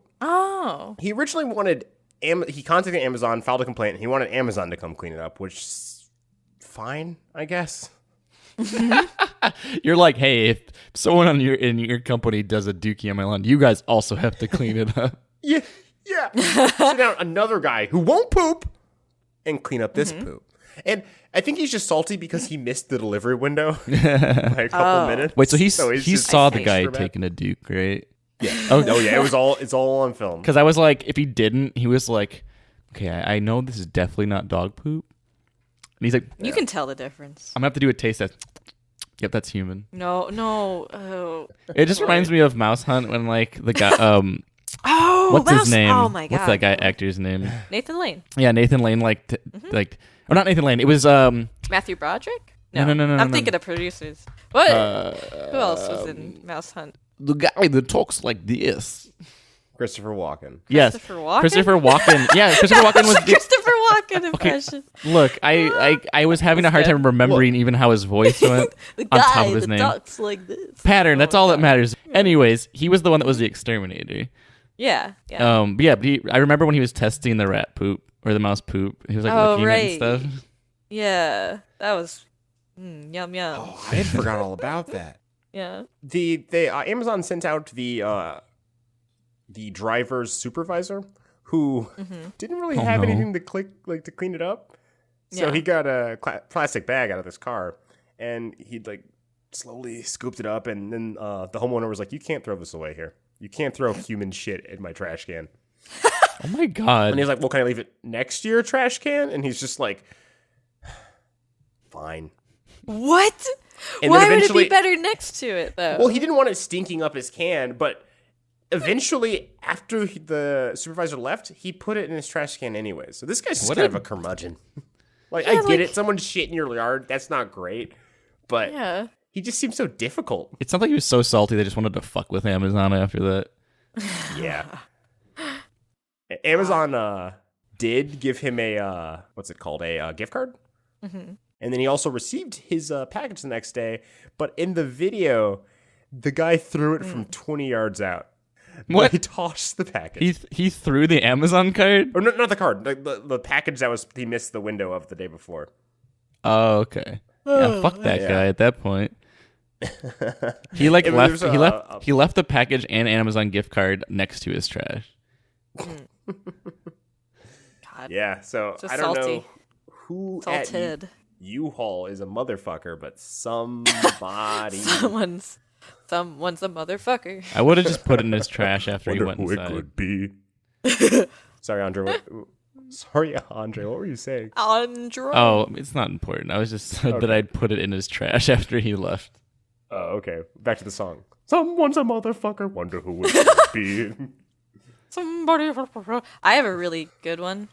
Speaker 2: he originally wanted... he contacted Amazon, filed a complaint, and he wanted Amazon to come clean it up, which is fine, I guess.
Speaker 3: You're like, hey, if someone in your company does a dookie on my lawn, you guys also have to clean it up.
Speaker 2: Yeah. Sit down another guy who won't poop and clean up this poop. And I think he's just salty because he missed the delivery window by a couple minutes.
Speaker 3: Wait, so he saw the guy
Speaker 2: extra
Speaker 3: taking a duke, right?
Speaker 2: Yeah. Oh yeah, it's all on film.
Speaker 3: Because I was like, if he didn't, he was like, okay, I know this is definitely not dog poop. And he's like,
Speaker 4: You can tell the difference.
Speaker 3: I'm gonna have to do a taste test. Yep, that's human.
Speaker 4: No. Oh.
Speaker 3: It just reminds me of Mouse Hunt when like the guy what's his name?
Speaker 4: Oh my god.
Speaker 3: What's that guy actor's name?
Speaker 4: Nathan Lane.
Speaker 3: Yeah, Nathan Lane or not Nathan Lane. It was
Speaker 4: Matthew Broderick?
Speaker 3: No.
Speaker 4: I'm thinking of producers. What? Who else was in Mouse Hunt?
Speaker 3: the guy that talks like this.
Speaker 2: Christopher Walken.
Speaker 3: Yes.
Speaker 4: Christopher Walken?
Speaker 3: Christopher Walken. Yeah, Christopher Walken was
Speaker 4: Christopher Walken impression.
Speaker 3: Look, I was having a hard time remembering even how his voice went
Speaker 4: The
Speaker 3: on
Speaker 4: guy
Speaker 3: top of his
Speaker 4: that
Speaker 3: name.
Speaker 4: talks like this.
Speaker 3: Pattern, that's all that matters. Anyways, he was the one that was the exterminator.
Speaker 4: Yeah.
Speaker 3: But I remember when he was testing the rat poop or the mouse poop. He was like licking it and stuff.
Speaker 4: Yeah, that was yum yum.
Speaker 2: Oh, I had forgot all about that.
Speaker 4: Yeah.
Speaker 2: The Amazon sent out the driver's supervisor who didn't really have anything to clean it up. So he got a plastic bag out of this car and he'd slowly scooped it up, and then the homeowner was like, "You can't throw this away here. You can't throw human shit in my trash can."
Speaker 3: Oh my god.
Speaker 2: And he's like, "Well, can I leave it next to your trash can?" And he's just like, "Fine."
Speaker 4: What?
Speaker 2: And
Speaker 4: Why would it be better next to it, though?
Speaker 2: Well, he didn't want it stinking up his can, but eventually, after the supervisor left, he put it in his trash can anyway. So this guy's just kind of a curmudgeon. I get it. Someone's shit in your yard. That's not great. But he just seems so difficult.
Speaker 3: It sounds like he was so salty they just wanted to fuck with Amazon after that.
Speaker 2: Yeah. Amazon did give him a, what's it called? A gift card? Mm-hmm. And then he also received his package the next day. But in the video, the guy threw it from 20 yards out.
Speaker 3: What?
Speaker 2: He tossed the package.
Speaker 3: He threw the Amazon card?
Speaker 2: Or not the card. The package he missed the window of the day before.
Speaker 3: Oh, okay. Yeah, fuck that guy at that point. He left the package and Amazon gift card next to his trash.
Speaker 4: God.
Speaker 2: Yeah, so
Speaker 4: Just
Speaker 2: I don't
Speaker 4: salty.
Speaker 2: know who
Speaker 4: Salted.
Speaker 2: at U-Haul is a motherfucker, but somebody.
Speaker 4: Someone's a motherfucker.
Speaker 3: I would have just put it in his trash after he went
Speaker 2: who
Speaker 3: inside.
Speaker 2: it could be. Sorry, André. What were you saying?
Speaker 4: André.
Speaker 3: Oh, it's not important. I was just said that I'd put it in his trash after he left.
Speaker 2: Oh, okay. Back to the song. Someone's a motherfucker. Wonder who it could be.
Speaker 4: Somebody. I have a really good one.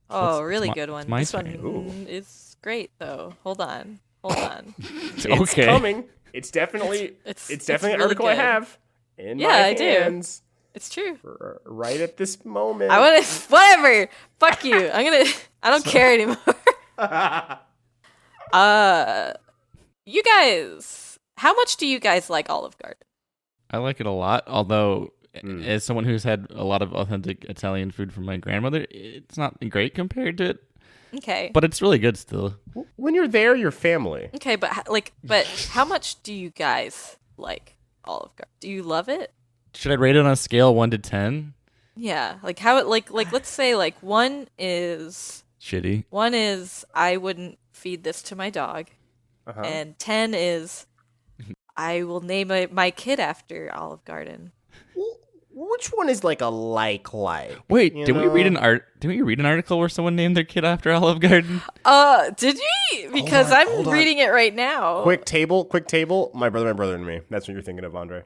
Speaker 4: Oh, good one.
Speaker 3: my
Speaker 4: This
Speaker 3: turn.
Speaker 4: one is great, though. Hold on.
Speaker 2: It's
Speaker 3: Okay.
Speaker 2: coming. It's definitely
Speaker 4: It's
Speaker 2: definitely an
Speaker 4: really
Speaker 2: article I
Speaker 4: good.
Speaker 2: have in my
Speaker 4: I do.
Speaker 2: hands.
Speaker 4: It's true.
Speaker 2: Right at this moment.
Speaker 4: I want to. Whatever. Fuck you. I don't care anymore. You guys. How much do you guys like Olive Garden?
Speaker 3: I like it a lot, although as someone who's had a lot of authentic Italian food from my grandmother, it's not great compared to it,
Speaker 4: Okay.
Speaker 3: but it's really good still.
Speaker 2: When you're there, you're family.
Speaker 4: Okay, but how much do you guys like Olive Garden? Do you love it?
Speaker 3: Should I rate it on a scale 1 to 10?
Speaker 4: Yeah. Let's say 1 is
Speaker 3: Shitty.
Speaker 4: 1 is I wouldn't feed this to my dog, and 10 is I will name my kid after Olive Garden.
Speaker 2: Which one is like a like?
Speaker 3: Wait, did we read an article where someone named their kid after Olive Garden?
Speaker 4: Did we? Because
Speaker 2: hold
Speaker 4: I'm
Speaker 2: on.
Speaker 4: reading it right now.
Speaker 2: Quick table. My brother and me. That's what you're thinking of, André.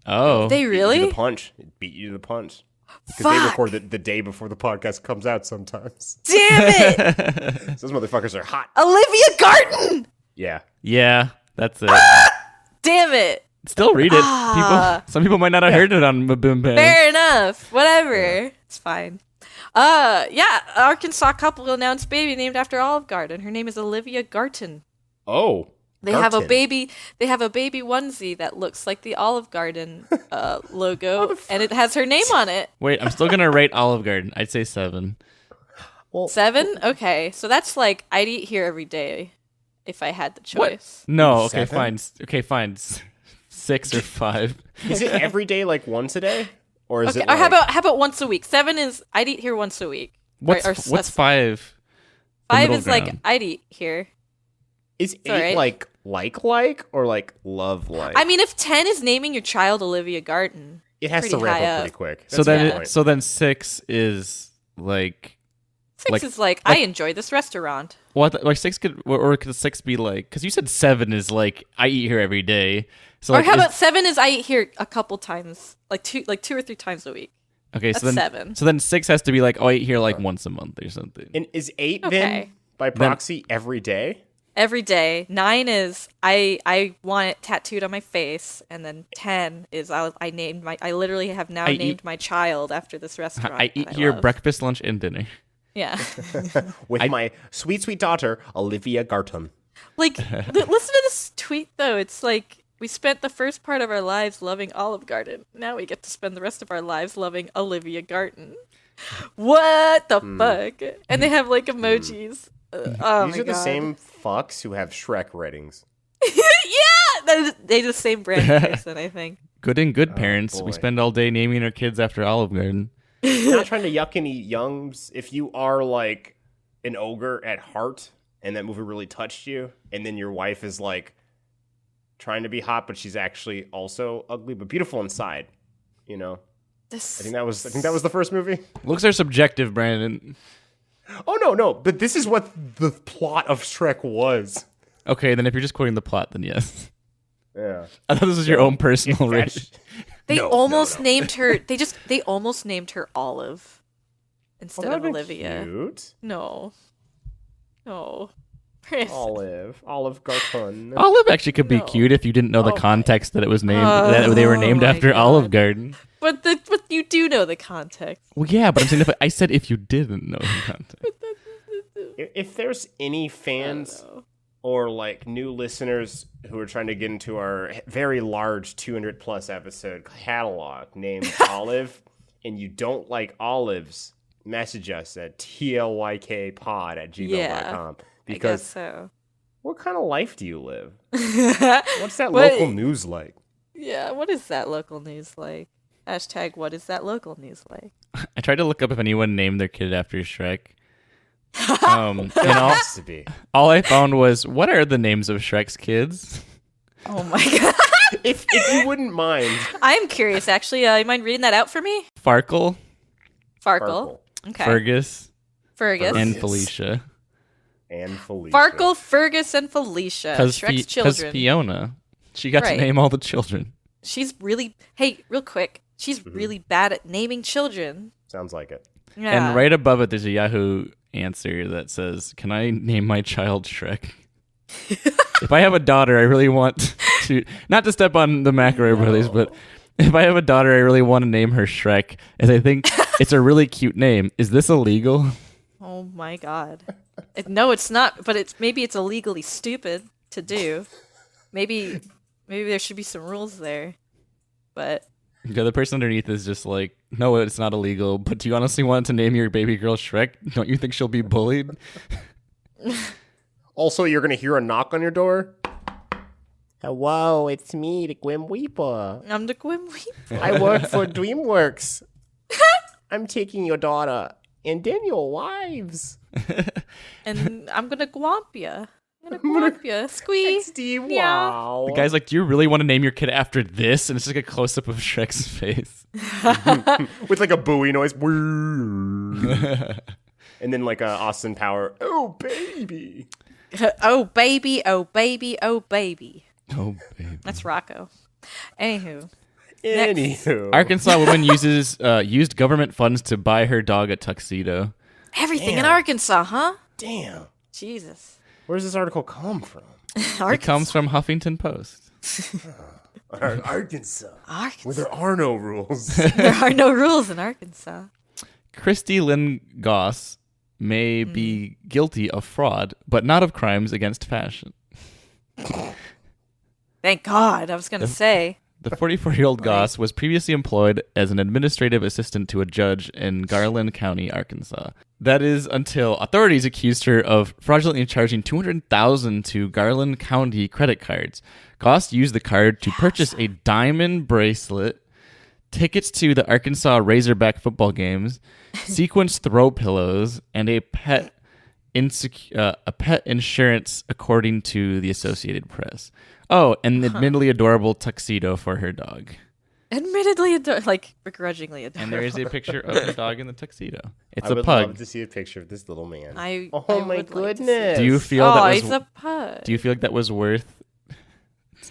Speaker 3: Oh.
Speaker 4: They
Speaker 2: Beat you
Speaker 4: really?
Speaker 2: to the punch. It beat you to the punch. Because they record the day before the podcast comes out sometimes.
Speaker 4: Damn it!
Speaker 2: Those motherfuckers are hot.
Speaker 4: Olivia Garten!
Speaker 2: Yeah.
Speaker 3: Yeah, that's it.
Speaker 4: Damn it!
Speaker 3: Still read it. Some people might not have heard it on Maboom Bang.
Speaker 4: Fair enough. Whatever. It's fine. Arkansas couple announced baby named after Olive Garden. Her name is Olivia Garten.
Speaker 2: Oh.
Speaker 4: They have a baby onesie that looks like the Olive Garden logo, and it has her name on it.
Speaker 3: Wait, I'm still gonna rate Olive Garden. I'd say 7.
Speaker 2: Well,
Speaker 4: 7? Okay, so that's like I'd eat here every day if I had the choice.
Speaker 3: No, okay,
Speaker 2: 7?
Speaker 3: fine. Okay, fine. 6 or 5.
Speaker 2: Is it every day, like once a day, or is
Speaker 4: Okay,
Speaker 2: it?
Speaker 4: or
Speaker 2: Like,
Speaker 4: how about once a week? 7 is I'd eat here once a week.
Speaker 3: What's 5?
Speaker 4: 5 is
Speaker 3: ground.
Speaker 4: like I'd eat here.
Speaker 2: is 8
Speaker 4: alright.
Speaker 2: like or like love like?
Speaker 4: I mean, if 10 is naming your child Olivia Garten,
Speaker 2: it has to
Speaker 4: pretty
Speaker 2: ramp
Speaker 4: high
Speaker 2: up
Speaker 4: up.
Speaker 2: pretty quick.
Speaker 3: So
Speaker 2: That's a good
Speaker 3: then,
Speaker 2: point.
Speaker 3: 6 is like
Speaker 4: 6 is like I enjoy this restaurant.
Speaker 3: what? Like 6 could 6 be like? Because you said 7 is like I eat here every day. So
Speaker 4: Or
Speaker 3: like,
Speaker 4: how about 7 is I eat here a couple times, like 2 or 3 times a week.
Speaker 3: okay? So
Speaker 4: that's
Speaker 3: then
Speaker 4: 7.
Speaker 3: So then 6 has to be like oh I eat here like once a month or something.
Speaker 2: And is 8
Speaker 4: Okay.
Speaker 2: then by proxy every day?
Speaker 4: Every day. 9 is I want it tattooed on my face, and then 10 is I literally have now
Speaker 3: I
Speaker 4: named
Speaker 3: eat-
Speaker 4: my child after this restaurant.
Speaker 3: I eat
Speaker 4: that
Speaker 3: here
Speaker 4: love.
Speaker 3: breakfast, lunch, and dinner.
Speaker 4: Yeah.
Speaker 2: With my sweet daughter Olivia Garton.
Speaker 4: Like listen to this tweet though. It's like we spent the first part of our lives loving Olive Garden. Now we get to spend the rest of our lives loving Olivia Garten. What the fuck? And they have like emojis. Oh
Speaker 2: These
Speaker 4: my
Speaker 2: are the
Speaker 4: God.
Speaker 2: same fucks who have Shrek ratings.
Speaker 4: Yeah, they're the same brand person, I think.
Speaker 3: Good parents.
Speaker 2: boy.
Speaker 3: We spend all day naming our kids after Olive Garden.
Speaker 2: Not trying to yuck any youngs. If you are like an ogre at heart and that movie really touched you, and then your wife is like trying to be hot, but she's actually also ugly but beautiful inside, you know. I think that was the first movie.
Speaker 3: Looks are subjective, Brandon.
Speaker 2: Oh no, but this is what the plot of Shrek was.
Speaker 3: Okay, then if you're just quoting the plot, then yes.
Speaker 2: Yeah.
Speaker 3: I thought this was your own personal rating.
Speaker 4: They
Speaker 2: No,
Speaker 4: almost
Speaker 2: no.
Speaker 4: named her. They almost named her Olive instead
Speaker 2: Well,
Speaker 4: of
Speaker 2: that'd be
Speaker 4: Olivia.
Speaker 2: Cute.
Speaker 4: No.
Speaker 2: Olive Garden.
Speaker 3: Olive actually could be
Speaker 4: No.
Speaker 3: cute if you didn't know the
Speaker 4: Oh my-
Speaker 3: context that it was named that they were named
Speaker 4: my
Speaker 3: after
Speaker 4: God.
Speaker 3: Olive Garden.
Speaker 4: But you do know the context.
Speaker 3: Well, yeah, but I'm saying I said if you didn't know the context.
Speaker 2: If there's any fans or like new listeners who are trying to get into our very large 200 plus episode catalog named Olive, and you don't like olives, message us at tlykpod@gmail.com.
Speaker 4: Yeah, I
Speaker 2: Because
Speaker 4: guess so.
Speaker 2: what kind of life do you live? What's that local news like?
Speaker 4: Yeah, what is that local news like? Hashtag what is that local news like?
Speaker 3: I tried to look up if anyone named their kid after Shrek.
Speaker 2: It
Speaker 3: And
Speaker 2: has to be.
Speaker 3: all I found was, what are the names of Shrek's kids?
Speaker 4: Oh my God.
Speaker 2: If you wouldn't mind.
Speaker 4: I'm curious, actually. You mind reading that out for me?
Speaker 3: Farkle,
Speaker 4: Farkle. Okay.
Speaker 3: Fergus,
Speaker 4: Fergus.
Speaker 3: and
Speaker 2: Yes.
Speaker 3: Felicia.
Speaker 2: And Felicia.
Speaker 4: Farkle, Fergus, and Felicia. Shrek's children.
Speaker 3: Fiona, she got
Speaker 4: Right.
Speaker 3: to name all the children.
Speaker 4: She's really... Hey, real quick. She's really bad at naming children.
Speaker 2: Sounds like it.
Speaker 4: Yeah.
Speaker 3: And right above it, there's a Yahoo answer that says, "Can I name my child Shrek?" If I have a daughter, I really want to not to step on the McElroy brothers, but if I have a daughter, I really want to name her Shrek, as I think it's a really cute name. Is this illegal?
Speaker 4: Oh my God. No, it's not. But maybe it's illegally stupid to do. Maybe there should be some rules there. But
Speaker 3: The other person underneath is just like, no, it's not illegal. But do you honestly want to name your baby girl Shrek? Don't you think she'll be bullied?
Speaker 2: Also, you're going to hear a knock on your door. Hello, it's me, the Grim Reaper.
Speaker 4: I'm the Grim Reaper.
Speaker 2: I work for DreamWorks. I'm taking your daughter and then your wives.
Speaker 4: And I'm gonna gwomp ya. I'm gonna gwomp ya. Squeeze.
Speaker 2: Steve,
Speaker 4: Yeah.
Speaker 2: wow.
Speaker 3: The guy's like, do you really want to name your kid after this? And it's just like a close up of Shrek's face.
Speaker 2: With like a buoy noise. And then like a Austin Power. Oh, baby.
Speaker 4: Oh baby, oh baby, oh baby.
Speaker 3: Oh, baby.
Speaker 4: That's Rocco.
Speaker 2: Anywho.
Speaker 3: Arkansas woman used government funds to buy her dog a tuxedo.
Speaker 4: Everything in Arkansas, huh?
Speaker 2: Damn.
Speaker 4: Jesus.
Speaker 2: Where does this article come from?
Speaker 3: It comes from Huffington Post.
Speaker 2: Arkansas. Where there are no rules.
Speaker 4: There are no rules in Arkansas.
Speaker 3: Christy Lynn Goss may be guilty of fraud, but not of crimes against fashion.
Speaker 4: Thank God. I was going to say.
Speaker 3: The 44-year-old Goss was previously employed as an administrative assistant to a judge in Garland County, Arkansas. That is until authorities accused her of fraudulently charging $200,000 to Garland County credit cards. Goss used the card to purchase a diamond bracelet, tickets to the Arkansas Razorback football games, sequence throw pillows, and a pet insurance, according to the Associated Press. Oh, and an admittedly adorable tuxedo for her dog.
Speaker 4: Admittedly begrudgingly adorable.
Speaker 3: And there is a picture of the dog in the tuxedo. It's
Speaker 2: I
Speaker 3: a
Speaker 2: would
Speaker 3: pug.
Speaker 2: love to see a picture of this little man.
Speaker 4: I
Speaker 2: my
Speaker 4: would like to see
Speaker 2: goodness.
Speaker 3: Do you feel that was
Speaker 4: he's a pug.
Speaker 3: Do you feel like that was worth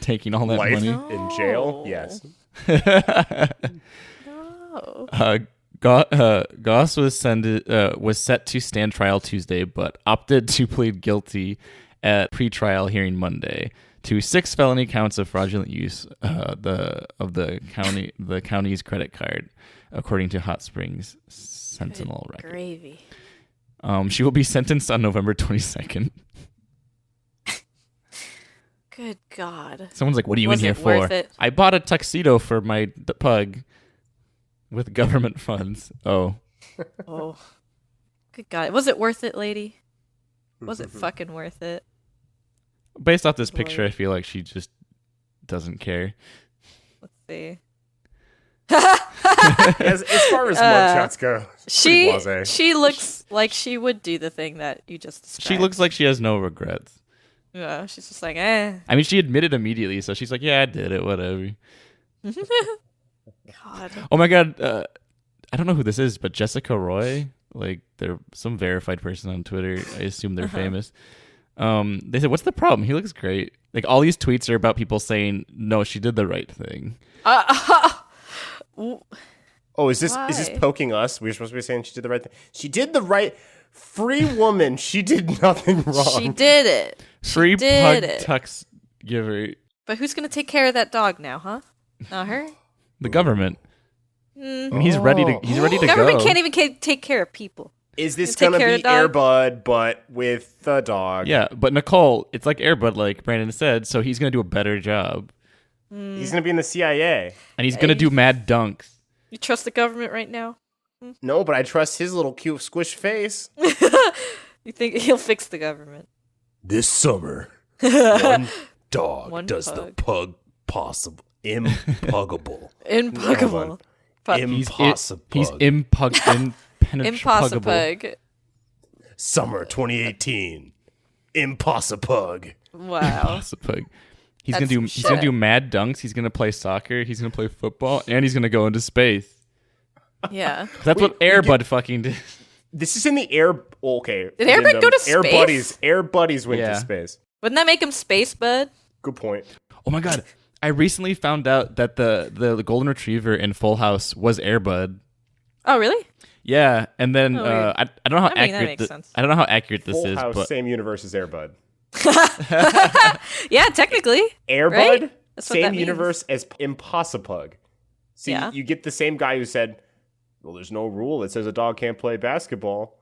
Speaker 3: taking all that
Speaker 2: Life
Speaker 3: money?
Speaker 2: in jail? Yes.
Speaker 4: No.
Speaker 3: Goss was set to stand trial Tuesday, but opted to plead guilty at pre-trial hearing Monday to 6 felony counts of fraudulent use the county's credit card, according to Hot Springs Sentinel record.
Speaker 4: Gravy.
Speaker 3: She will be sentenced on November 22nd.
Speaker 4: Good God.
Speaker 3: Someone's like, "What are you
Speaker 4: Was
Speaker 3: in here
Speaker 4: it worth
Speaker 3: for?"
Speaker 4: it?
Speaker 3: I bought a tuxedo for my pug with government funds. Oh.
Speaker 4: Oh. Good God. Was it worth it, lady? Was it fucking worth it?
Speaker 3: Based off this picture, I feel like she just doesn't care.
Speaker 4: Let's see.
Speaker 2: As far as mugshots go,
Speaker 4: She looks like she would do the thing that you just described.
Speaker 3: She looks like she has no regrets.
Speaker 4: Yeah, she's just like, eh.
Speaker 3: I mean, she admitted immediately, so she's like, "Yeah, I did it, whatever."
Speaker 4: God.
Speaker 3: Oh my God, I don't know who this is, but Jessica Roy, like they're some verified person on Twitter. I assume they're famous. They said, "What's the problem? He looks great." Like all these tweets are about people saying, "No, she did the right thing."
Speaker 2: Oh, is this poking us? We're supposed to be saying she did the right thing. She did the right. Free woman. She did nothing wrong.
Speaker 4: She did it.
Speaker 3: Free pug tux giver.
Speaker 4: But who's gonna take care of that dog now, huh? Not her.
Speaker 3: The government. I mean, he's ready to go.
Speaker 4: Government can't even take care of people.
Speaker 2: Is this gonna be Air Bud, but with the dog?
Speaker 3: Yeah, but Nicole, it's like Air Bud, like Brandon said, so he's gonna do a better job.
Speaker 2: He's gonna be in the CIA,
Speaker 3: and he's gonna do mad dunks.
Speaker 4: You trust the government right now?
Speaker 2: No, but I trust his little cute squish face.
Speaker 4: You think he'll fix the government?
Speaker 2: This summer, one dog
Speaker 4: does
Speaker 2: the pug possible. Impuggable.
Speaker 4: Impuggable.
Speaker 2: Impossible.
Speaker 3: He's impenetrable.
Speaker 4: Impossipug.
Speaker 2: Summer 2018. Impossipug.
Speaker 4: Wow.
Speaker 3: Impossipug. He's gonna do mad dunks. He's gonna play soccer. He's gonna play football, and he's gonna go into space.
Speaker 4: Yeah.
Speaker 3: That's what Air Bud fucking did.
Speaker 2: This is in the air. Okay.
Speaker 4: Did Air Bud go to space?
Speaker 2: Air Buddies went to space.
Speaker 4: Wouldn't that make him Space Bud?
Speaker 2: Good point.
Speaker 3: Oh my God. I recently found out that the golden retriever in Full House was Air Bud.
Speaker 4: Oh, really?
Speaker 3: Yeah, and then I don't know how accurate I don't know how accurate this
Speaker 2: Full
Speaker 3: is,
Speaker 2: House,
Speaker 3: but
Speaker 2: same universe as Air Bud.
Speaker 4: Yeah, technically.
Speaker 2: Air
Speaker 4: right?
Speaker 2: Bud,
Speaker 4: That's what
Speaker 2: same
Speaker 4: that means.
Speaker 2: universe as Impossipug. See,
Speaker 4: Yeah.
Speaker 2: you get the same guy who said, "Well, there's no rule that says a dog can't play basketball."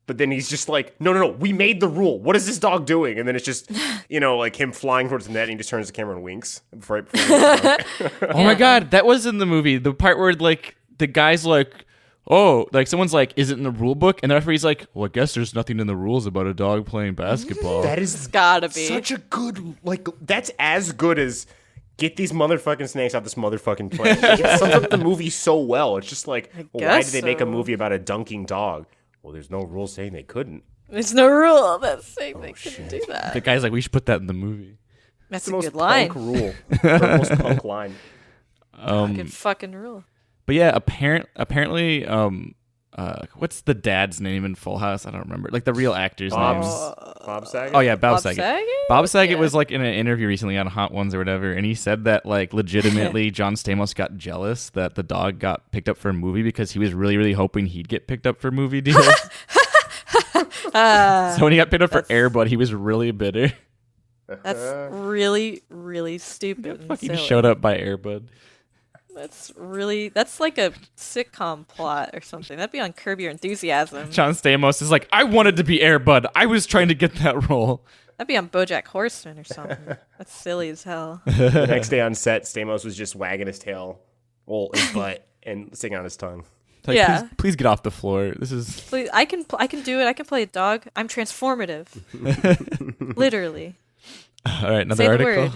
Speaker 2: But then he's just like, no, we made the rule. What is this dog doing? And then it's just, like him flying towards the net and he just turns the camera and winks. Before
Speaker 3: Oh my God, that was in the movie. The part where like the guy's like, oh, like someone's like, is it in the rule book? And the referee's like, well, I guess there's nothing in the rules about a dog playing basketball.
Speaker 2: That is
Speaker 4: it's gotta be
Speaker 2: such a good, that's as good as get these motherfucking snakes out this motherfucking plane. It sums up the movie so well. It's just like, why did they make a movie about a dunking dog? Well, there's no rule saying they couldn't.
Speaker 4: There's no rule that's saying they couldn't do that.
Speaker 3: The guy's like, we should put that in the movie.
Speaker 4: That's
Speaker 2: the
Speaker 4: a
Speaker 2: most
Speaker 4: good line.
Speaker 2: punk rule. The most punk line.
Speaker 4: Good fucking rule.
Speaker 3: But yeah, apparently, what's the dad's name in Full House? I don't remember. Like the real actor's name.
Speaker 2: Bob Saget?
Speaker 3: Oh yeah, Bob Saget.
Speaker 4: Saget?
Speaker 3: Bob Saget
Speaker 4: Yeah.
Speaker 3: was like in an interview recently on Hot Ones or whatever, and he said that like legitimately John Stamos got jealous that the dog got picked up for a movie because he was really, really hoping he'd get picked up for movie deals. So when he got picked up for Air Bud, he was really bitter.
Speaker 4: That's really, really stupid. And
Speaker 3: Fucking
Speaker 4: silly.
Speaker 3: showed up by Air Bud.
Speaker 4: That's like a sitcom plot or something. That'd be on Curb Your Enthusiasm.
Speaker 3: John Stamos is like, I wanted to be Air Bud. I was trying to get that role.
Speaker 4: That'd be on BoJack Horseman or something. That's silly as hell.
Speaker 2: The next day on set, Stamos was just wagging his tail, well, his butt, and singing on his tongue.
Speaker 3: Like,
Speaker 4: Yeah.
Speaker 3: please get off the floor. This is
Speaker 4: Please, I can do it. I can play a dog. I'm transformative. Literally.
Speaker 3: all right. Another
Speaker 4: Say the
Speaker 3: article.
Speaker 4: word.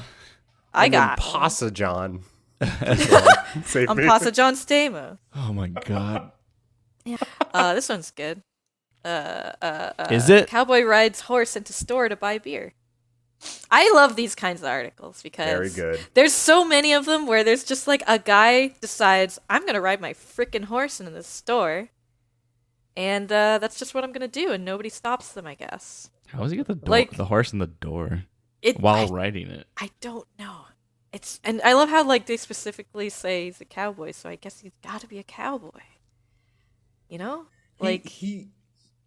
Speaker 4: I got one.
Speaker 2: Pasa John. Save
Speaker 4: I'm
Speaker 2: me.
Speaker 4: Pasa John Stamos.
Speaker 3: Oh my god.
Speaker 4: This one's good.
Speaker 3: Is it?
Speaker 4: Cowboy rides horse into store to buy beer. I love these kinds of articles because
Speaker 2: Very good.
Speaker 4: there's so many of them where there's just like a guy decides, I'm going to ride my freaking horse into the store. And that's just what I'm going to do. And nobody stops them, I guess.
Speaker 3: How does he get the door,
Speaker 4: Like-
Speaker 3: the horse in the door
Speaker 4: It,
Speaker 3: while riding it?
Speaker 4: I don't know. And I love how like they specifically say he's a cowboy, so I guess he's got to be a cowboy. You know? Like,
Speaker 2: he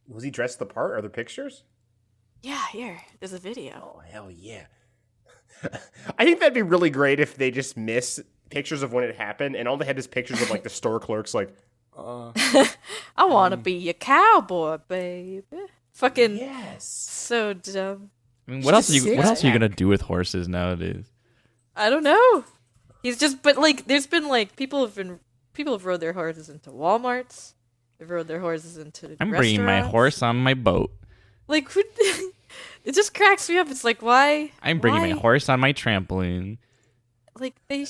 Speaker 2: was he dressed the part? Are there pictures?
Speaker 4: yeah, here, there's a video.
Speaker 2: Oh hell yeah! I think that'd be really great if they just miss pictures of when it happened, and all they had is pictures of like the store clerks, like,
Speaker 4: I want to be a cowboy, baby. Fucking
Speaker 2: yes.
Speaker 4: so dumb.
Speaker 3: I mean, what else
Speaker 4: Just
Speaker 3: are you
Speaker 4: yeah.
Speaker 3: gonna do with horses nowadays?
Speaker 4: I don't know. He's just, but like, there's been like people have rode their horses into Walmarts. They've rode their horses into.
Speaker 3: I'm bringing my
Speaker 4: restaurants.
Speaker 3: horse on my boat.
Speaker 4: Like, who, it just cracks me up. It's like, why?
Speaker 3: I'm bringing
Speaker 4: why?
Speaker 3: my horse on my trampoline.
Speaker 4: Like they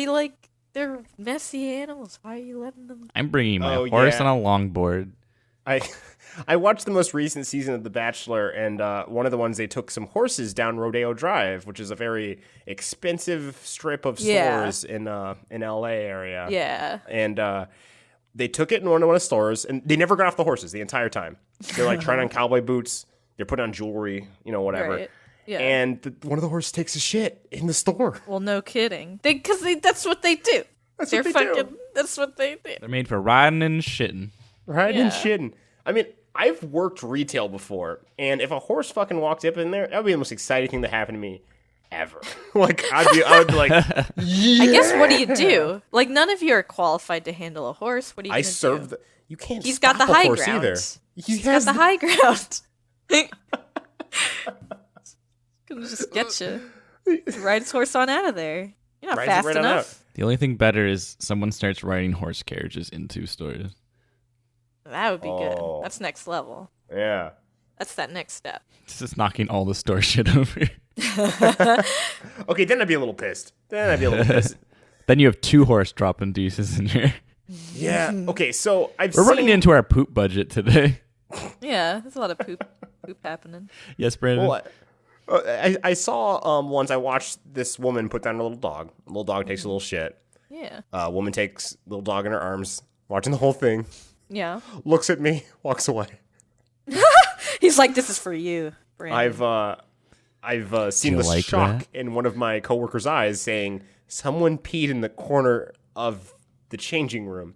Speaker 4: like they're messy animals. Why are you letting them?
Speaker 3: I'm bringing my
Speaker 2: Oh,
Speaker 3: horse
Speaker 2: yeah.
Speaker 3: on a longboard.
Speaker 2: I watched the most recent season of The Bachelor, and one of the ones they took some horses down Rodeo Drive, which is a very expensive strip of
Speaker 4: Yeah.
Speaker 2: stores in LA area.
Speaker 4: Yeah.
Speaker 2: And they took it in one of the stores, and they never got off the horses the entire time. They're like trying on cowboy boots. They're putting on jewelry, whatever.
Speaker 4: Right. Yeah.
Speaker 2: And one of the horses takes a shit in the store.
Speaker 4: Well, no kidding. Because that's what they do.
Speaker 2: That's
Speaker 4: They're
Speaker 2: what they
Speaker 4: fucking.
Speaker 2: do.
Speaker 4: That's what they do.
Speaker 3: They're made for riding and shitting.
Speaker 2: Right?
Speaker 4: Yeah.
Speaker 2: And shitting. I mean, I've worked retail before, and if a horse fucking walked up in there, that would be the most exciting thing that happened to me ever. Like, I would be like, yeah.
Speaker 4: I guess what do you do? Like, none of you are qualified to handle a horse. What are you
Speaker 2: I
Speaker 4: gonna
Speaker 2: serve
Speaker 4: do?
Speaker 2: the. You can't.
Speaker 4: He's got
Speaker 2: stop
Speaker 4: the
Speaker 2: a
Speaker 4: high
Speaker 2: horse
Speaker 4: ground.
Speaker 2: either.
Speaker 4: He's got the high ground. Can just get you. Ride his horse on out of there. You're not
Speaker 2: Rides it
Speaker 4: fast
Speaker 2: right on
Speaker 4: enough.
Speaker 3: The only thing better is someone starts riding horse carriages into stores.
Speaker 4: That would be
Speaker 2: Oh.
Speaker 4: good. That's next level.
Speaker 2: Yeah.
Speaker 4: That's that next step.
Speaker 3: This is knocking all the store shit over.
Speaker 2: Okay, then I'd be a little pissed.
Speaker 3: Then you have 2 horse dropping deuces in here.
Speaker 2: Yeah. Okay, so
Speaker 3: We're running into our poop budget today.
Speaker 4: Yeah, there's a lot of poop happening.
Speaker 3: Yes, Brandon?
Speaker 2: Well, I saw once I watched this woman put down a little dog. A little dog takes a little shit.
Speaker 4: Yeah.
Speaker 2: Woman takes little dog in her arms, watching the whole thing.
Speaker 4: Yeah.
Speaker 2: Looks at me, walks away.
Speaker 4: He's like, this is for you, Brandon.
Speaker 2: I've seen
Speaker 3: you
Speaker 2: the
Speaker 3: like
Speaker 2: shock
Speaker 3: that?
Speaker 2: in one of my coworkers' eyes, saying someone peed in the corner of the changing room.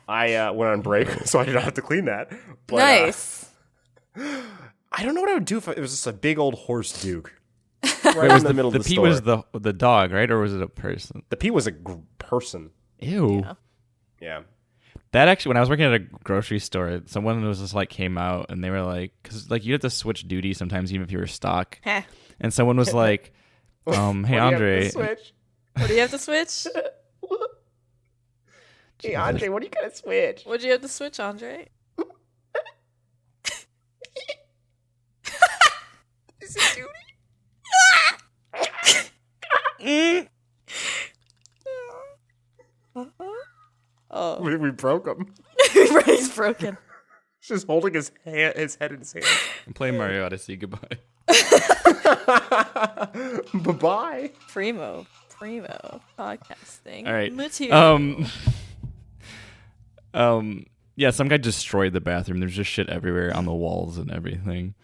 Speaker 2: I went on break, so I did not have to clean that. But,
Speaker 4: Nice.
Speaker 2: I don't know what I would do if it was just a big old horse duke. Right
Speaker 3: Wait,
Speaker 2: in
Speaker 3: was
Speaker 2: the middle
Speaker 3: the
Speaker 2: of the
Speaker 3: pee
Speaker 2: store.
Speaker 3: was the dog, right? Or was it a person?
Speaker 2: The pee was a person.
Speaker 3: Ew.
Speaker 4: Yeah.
Speaker 2: Yeah.
Speaker 3: That actually, when I was working at a grocery store, someone was just like came out and they were like, because like you have to switch duty sometimes even if you were stock.
Speaker 4: Heh.
Speaker 3: And someone was like, "Hey Andre,
Speaker 2: Switch.
Speaker 4: What do you have to switch?
Speaker 2: Hey Andre, what are you gonna switch?
Speaker 4: What'd you have to switch, Andre?
Speaker 2: Is it duty?
Speaker 4: Oh,
Speaker 2: We broke him.
Speaker 4: he's broken.
Speaker 2: He's just holding his head in his hand.
Speaker 3: I'm playing Mario Odyssey. Goodbye."
Speaker 2: Bye-bye.
Speaker 4: Primo podcasting.
Speaker 3: All right.
Speaker 4: Material.
Speaker 3: Yeah, Yeah, some guy destroyed the bathroom. There's just shit everywhere on the walls and everything.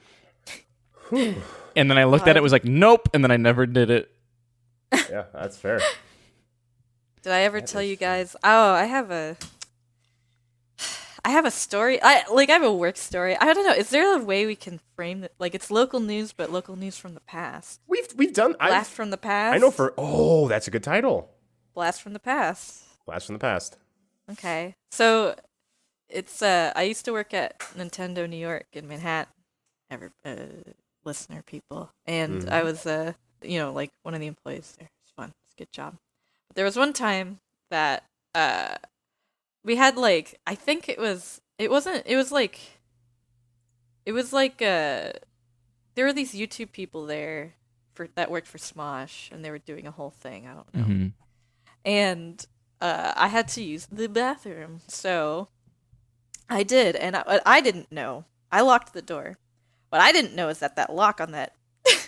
Speaker 3: And then I looked at it, was like, nope, and then I never did it.
Speaker 2: Yeah, that's fair.
Speaker 4: Did I ever tell you guys? Oh, I have a story. I have a work story. I don't know. Is there a way we can frame it? Like, it's local news, but local news from the past.
Speaker 2: We've done
Speaker 4: Blast from the past.
Speaker 2: I know that's a good title.
Speaker 4: Blast from the past.
Speaker 2: Blast from the past.
Speaker 4: Okay, so it's I used to work at Nintendo New York in Manhattan. Listener people, and I was like one of the employees there. It's fun. It's a good job. But there was one time that we had like there were these YouTube people there that worked for Smosh, and they were doing a whole thing. I don't know.
Speaker 3: Mm-hmm.
Speaker 4: And I had to use the bathroom, so I did, and I didn't know. I locked the door. What I didn't know is that lock on that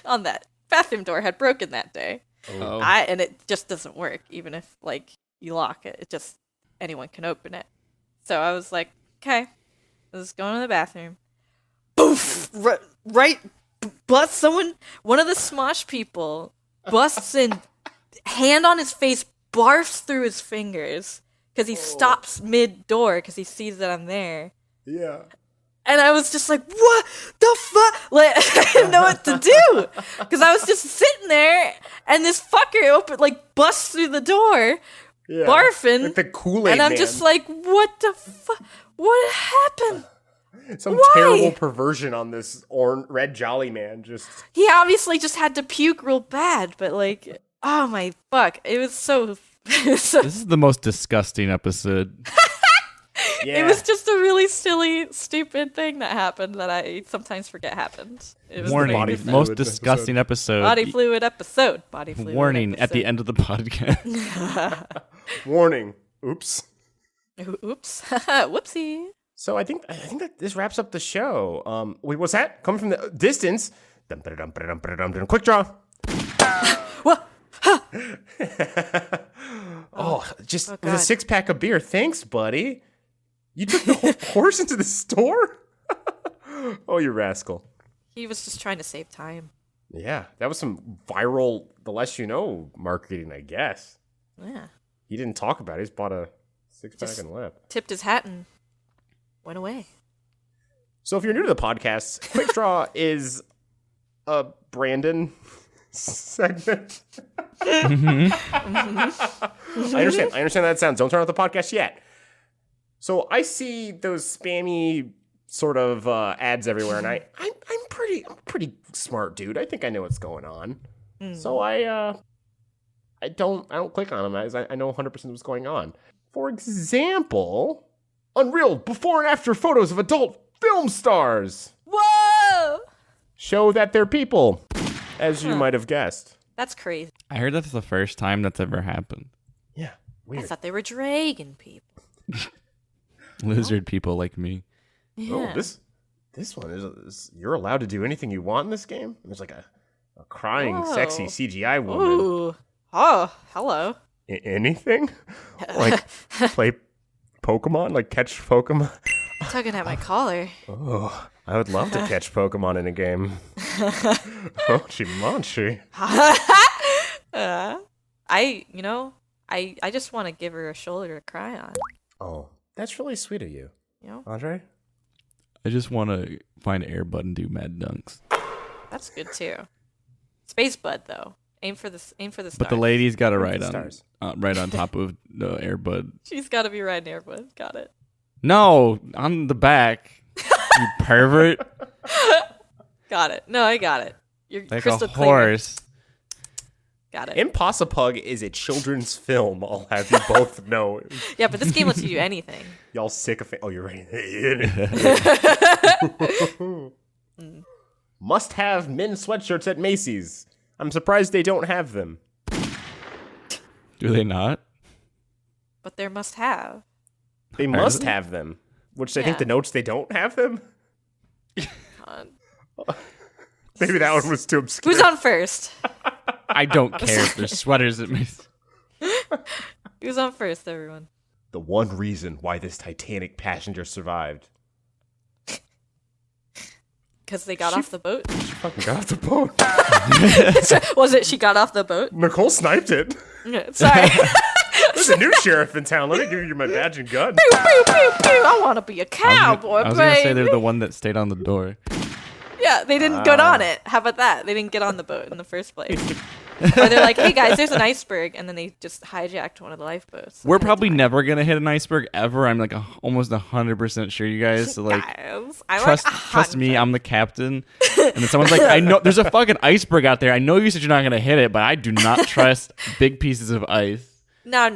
Speaker 4: on that bathroom door had broken that day.
Speaker 3: Oh.
Speaker 4: And it just doesn't work, even if like you lock it. It just anyone can open it. So I was like, okay, I was going to the bathroom. Boof! One of the Smosh people busts in, hand on his face, barfs through his fingers because he stops mid-door because he sees that I'm there.
Speaker 2: Yeah.
Speaker 4: And I was just like, what the fuck? Like, I didn't know what to do. Because I was just sitting there, and this fucker busts through the door, barfing.
Speaker 2: Like the Kool-Aid
Speaker 4: and I'm
Speaker 2: man.
Speaker 4: just like, what the fuck? What happened?
Speaker 2: Some terrible perversion on this red jolly man.
Speaker 4: He obviously just had to puke real bad, but like, oh my fuck. It was so...
Speaker 3: This is the most disgusting episode.
Speaker 2: Yeah.
Speaker 4: It was just a really silly, stupid thing that happened that I sometimes forget happened. It was
Speaker 3: Warning,
Speaker 2: body
Speaker 3: most
Speaker 2: fluid
Speaker 3: disgusting episode.
Speaker 4: Body fluid episode. Body fluid
Speaker 3: Warning
Speaker 4: episode.
Speaker 3: at the end of the podcast.
Speaker 2: Warning. Oops.
Speaker 4: Oops. Whoopsie.
Speaker 2: So I think that this wraps up the show. Wait, what's that? Coming from the distance. Quick draw.
Speaker 4: What?
Speaker 2: Just
Speaker 4: God.
Speaker 2: with a 6-pack of beer. Thanks, buddy. You took the whole horse into the store? Oh, you rascal.
Speaker 4: He was just trying to save time.
Speaker 2: Yeah, that was some viral, the less you know marketing, I guess.
Speaker 4: Yeah.
Speaker 2: He didn't talk about it. He just bought a 6-pack
Speaker 4: Just
Speaker 2: and left.
Speaker 4: tipped his hat and went away.
Speaker 2: So if you're new to the podcast, Quick Draw is a Brandon segment. I understand that sounds. Don't turn off the podcast yet. So I see those spammy sort of ads everywhere, and I'm pretty smart dude. I think I know what's going on. So I don't click on them as I know 100% what's going on. For example, Unreal before and after photos of adult film stars.
Speaker 4: Whoa!
Speaker 2: Show that they're people, as you might have guessed.
Speaker 4: That's crazy.
Speaker 3: I heard that's the first time that's ever happened.
Speaker 2: Yeah, weird.
Speaker 4: I thought they were dragon people.
Speaker 3: Lizard people like me.
Speaker 4: Yeah.
Speaker 2: Oh, this one is you're allowed to do anything you want in this game. There's like a crying,
Speaker 4: Whoa.
Speaker 2: sexy CGI woman.
Speaker 4: Ooh. Oh, hello.
Speaker 2: Anything? Like play Pokemon? Like catch Pokemon?
Speaker 4: Tugging at my collar.
Speaker 2: Oh, I would love to catch Pokemon in a game. Mochi.
Speaker 4: I just want to give her a shoulder to cry on.
Speaker 2: Oh, that's really sweet of you.
Speaker 4: You know?
Speaker 2: Andre?
Speaker 3: I just want to find Air Bud and do mad dunks.
Speaker 4: That's good too. Space Bud though. Aim for the stars.
Speaker 3: But the lady's got to ride
Speaker 2: Stars.
Speaker 3: right on top of the Air Bud.
Speaker 4: She's got to be riding Air Bud. Got it.
Speaker 3: No, on the back. You pervert.
Speaker 4: Got it. No, I got it. You're
Speaker 3: Like
Speaker 4: crystal
Speaker 3: a
Speaker 4: clear.
Speaker 3: horse.
Speaker 4: Got it.
Speaker 2: Impossipug is a children's film, I'll have you both know.
Speaker 4: Yeah, but this game lets you do anything.
Speaker 2: Y'all sick of it. Oh, you're right. Must have men's sweatshirts at Macy's. I'm surprised they don't have them.
Speaker 3: Do they not?
Speaker 4: But there must have.
Speaker 2: They must have them. Which I think
Speaker 4: Yeah.
Speaker 2: the notes they don't have them.
Speaker 4: On.
Speaker 2: Maybe that one was too obscure.
Speaker 4: Who's on first?
Speaker 3: I don't care if there's sweaters at Macy's.
Speaker 4: Who's on first, everyone?
Speaker 2: The one reason why this Titanic passenger survived.
Speaker 4: Because they got off the boat?
Speaker 2: She fucking got off the boat.
Speaker 4: Was it she got off the boat?
Speaker 2: Nicole sniped it.
Speaker 4: Sorry.
Speaker 2: There's a new sheriff in town. Let me give you my badge and gun.
Speaker 4: Pew, pew, pew, pew. I want to be a cowboy,
Speaker 3: I was going to say they're the one that stayed on the door.
Speaker 4: Yeah, they didn't get on it. How about that? They didn't get on the boat in the first place. Or they're like, hey guys, there's an iceberg, and then they just hijacked one of the lifeboats.
Speaker 3: We're probably never going to hit an iceberg ever. I'm like almost 100% sure, you guys. So like,
Speaker 4: guys,
Speaker 3: trust me, I'm the captain. And then someone's like, I know there's a fucking iceberg out there. I know you said you're not going to hit it, but I do not trust big pieces of ice.
Speaker 4: No,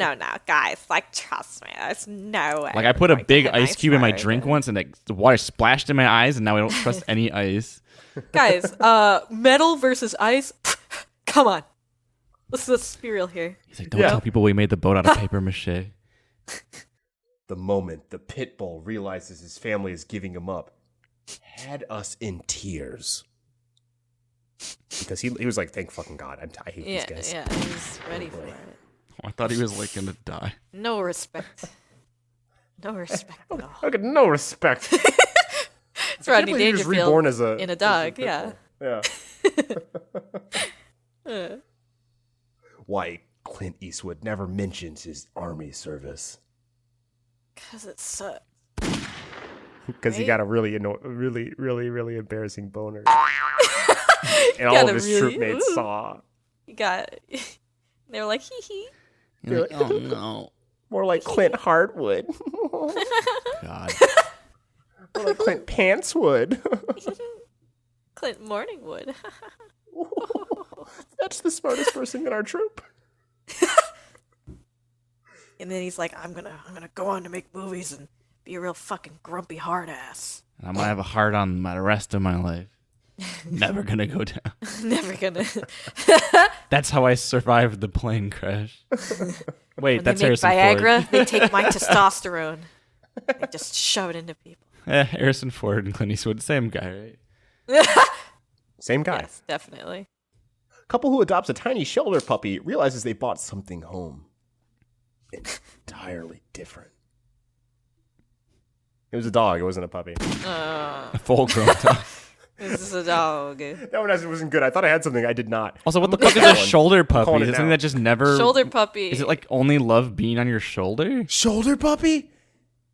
Speaker 4: guys. Like, trust me. There's no way.
Speaker 3: Like, I put a big
Speaker 4: an
Speaker 3: ice cube in my
Speaker 4: iceberg.
Speaker 3: drink once, and the water splashed in my eyes, and now I don't trust any ice.
Speaker 4: Guys, metal versus ice. Come on. Let's be real here.
Speaker 3: He's like, don't tell people we made the boat out of paper mache.
Speaker 2: The moment the pit bull realizes his family is giving him up had us in tears. Because he was like, thank fucking God. I hate these guys.
Speaker 4: Yeah, he's ready for it.
Speaker 3: Oh, I thought he was like gonna die.
Speaker 4: No respect. No respect at all.
Speaker 2: I got no respect.
Speaker 4: It's Rodney
Speaker 2: he was
Speaker 4: Dangerfield
Speaker 2: reborn
Speaker 4: in a dog, yeah.
Speaker 2: Yeah. Why Clint Eastwood never mentions his army service.
Speaker 4: Because it sucks.
Speaker 2: Because he
Speaker 4: Right?
Speaker 2: got a really embarrassing boner. And all of his troopmates saw.
Speaker 4: You got. They were like, hee hee.
Speaker 3: You're like, oh no.
Speaker 2: More like Clint Hartwood.
Speaker 3: God.
Speaker 2: More like Clint Pantswood.
Speaker 4: Clint Morningwood.
Speaker 2: That's the smartest person in our troop.
Speaker 4: And then he's like, I'm gonna go on to make movies and be a real fucking grumpy hard ass.
Speaker 3: And I'm gonna have a heart on the rest of my life. Never gonna go down.
Speaker 4: Never gonna.
Speaker 3: That's how I survived the plane crash. Wait,
Speaker 4: When
Speaker 3: that's
Speaker 4: they make
Speaker 3: Harrison
Speaker 4: Viagra,
Speaker 3: Ford.
Speaker 4: they take my testosterone. They just shove it into people.
Speaker 3: Harrison Ford and Clint Eastwood, same guy, right?
Speaker 2: Same guy.
Speaker 4: Yes, definitely.
Speaker 2: Couple who adopts a tiny shelter puppy realizes they bought something home. Entirely different. It was a dog. It wasn't a puppy.
Speaker 3: A full-grown dog.
Speaker 4: This is a dog.
Speaker 2: That one wasn't good. I thought I had something. I did not.
Speaker 3: Also, what the fuck is a shoulder puppy?
Speaker 2: calling
Speaker 3: Is
Speaker 2: it
Speaker 3: it something
Speaker 2: now.
Speaker 3: that just never...
Speaker 4: Shoulder puppy.
Speaker 3: Is it like only love being on your shoulder?
Speaker 2: Shoulder puppy?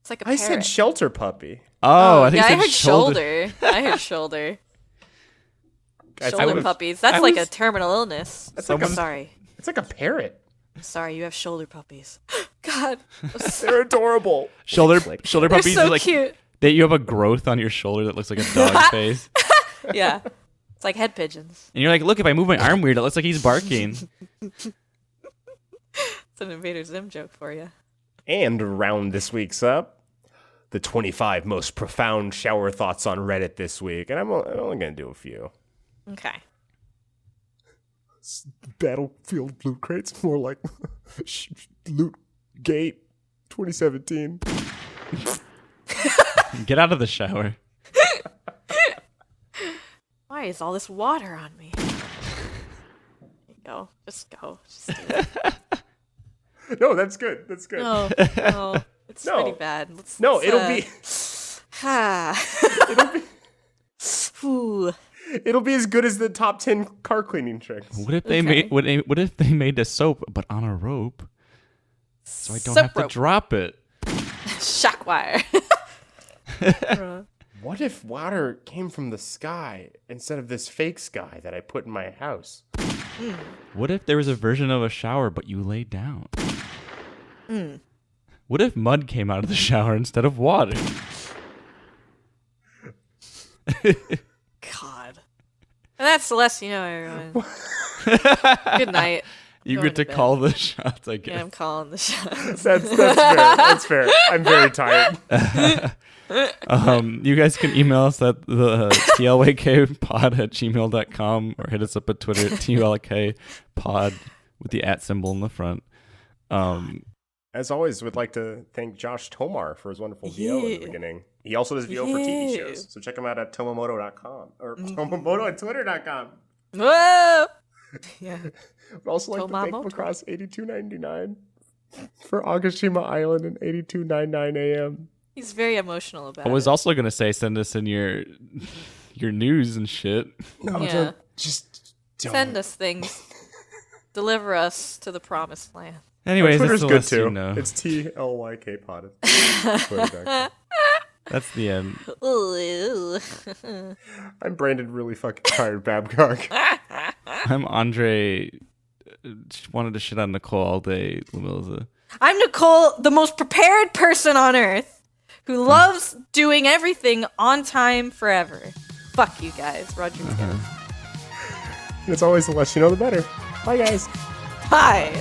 Speaker 4: It's like a
Speaker 2: I
Speaker 4: parrot.
Speaker 2: said shelter puppy.
Speaker 3: Oh, I think
Speaker 4: yeah,
Speaker 3: you
Speaker 4: I
Speaker 3: said
Speaker 4: heard shoulder. I heard shoulder.
Speaker 2: Guys,
Speaker 4: Shoulder
Speaker 2: would've-
Speaker 4: puppies. That's
Speaker 2: I
Speaker 4: like
Speaker 2: was-
Speaker 4: a terminal illness.
Speaker 2: That's like
Speaker 4: I'm
Speaker 2: a-
Speaker 4: sorry.
Speaker 2: It's like a parrot.
Speaker 4: I'm sorry, you have shoulder puppies. God.
Speaker 2: They're adorable.
Speaker 3: Shoulder
Speaker 4: They're
Speaker 3: puppies
Speaker 4: so
Speaker 3: are like
Speaker 4: cute.
Speaker 3: that. You have a growth on your shoulder that looks like a dog face,
Speaker 4: Yeah. It's like head pigeons.
Speaker 3: and you're like, look, if I move my arm weird, it looks like he's barking.
Speaker 4: It's an Invader Zim joke for you.
Speaker 2: And around this week's up, the 25 most profound shower thoughts on Reddit this week. And I'm only going to do a few.
Speaker 4: Okay.
Speaker 2: Battlefield loot crates, more like loot gate 2017.
Speaker 3: Get out of the shower.
Speaker 4: Why is all this water on me? There you go. Just go. Just do it.
Speaker 2: No, that's good. That's good.
Speaker 4: No. It's
Speaker 2: No.
Speaker 4: pretty bad.
Speaker 2: No, it'll be
Speaker 4: Ooh.
Speaker 2: it'll be as good as the top 10 car cleaning tricks.
Speaker 3: What if they made what if they made the soap but on a rope, so I don't
Speaker 4: Soap
Speaker 3: have to
Speaker 4: rope.
Speaker 3: drop it?
Speaker 4: Shock wire.
Speaker 2: What if water came from the sky instead of this fake sky that I put in my house?
Speaker 3: What if there was a version of a shower but you lay down? What if mud came out of the shower instead of water?
Speaker 4: God. And that's the less you know, everyone. Good night.
Speaker 3: You
Speaker 4: Going
Speaker 3: get to
Speaker 4: to bed.
Speaker 3: call the shots, I
Speaker 4: Yeah,
Speaker 3: guess.
Speaker 4: I'm calling the shots.
Speaker 2: That's fair. That's fair. I'm very tired.
Speaker 3: You guys can email us at the tlykpod@gmail.com or hit us up at Twitter at TULKpod with the @ symbol in the front.
Speaker 2: As always, would like to thank Josh Tomar for his wonderful VO in the beginning. He also does VO for TV shows, so check him out at tomomoto.com or tomomoto at twitter.com.
Speaker 4: Whoa! Yeah.
Speaker 2: Would also like to thank
Speaker 4: Tomamoto.
Speaker 2: Macross8299 for Agashima Island in 8299 AM.
Speaker 4: He's very emotional about
Speaker 3: I was
Speaker 4: it.
Speaker 3: also gonna say send us in your news and shit.
Speaker 2: No,
Speaker 4: Yeah.
Speaker 2: just don't.
Speaker 4: Send us things. Deliver us to the promised land.
Speaker 3: Anyways,
Speaker 2: Twitter's
Speaker 3: that's the
Speaker 2: good
Speaker 3: less
Speaker 2: too.
Speaker 3: you know.
Speaker 2: It's TLYK potted.
Speaker 3: That's the end.
Speaker 4: Ooh.
Speaker 2: I'm Brandon, really fucking tired, Babcock.
Speaker 3: I'm Andre. Wanted to shit on Nicole all day, LaMilza.
Speaker 4: I'm Nicole, the most prepared person on earth, who loves doing everything on time forever. Fuck you guys. Roger.
Speaker 2: And it's always the less you know, the better. Bye, guys.
Speaker 4: Bye.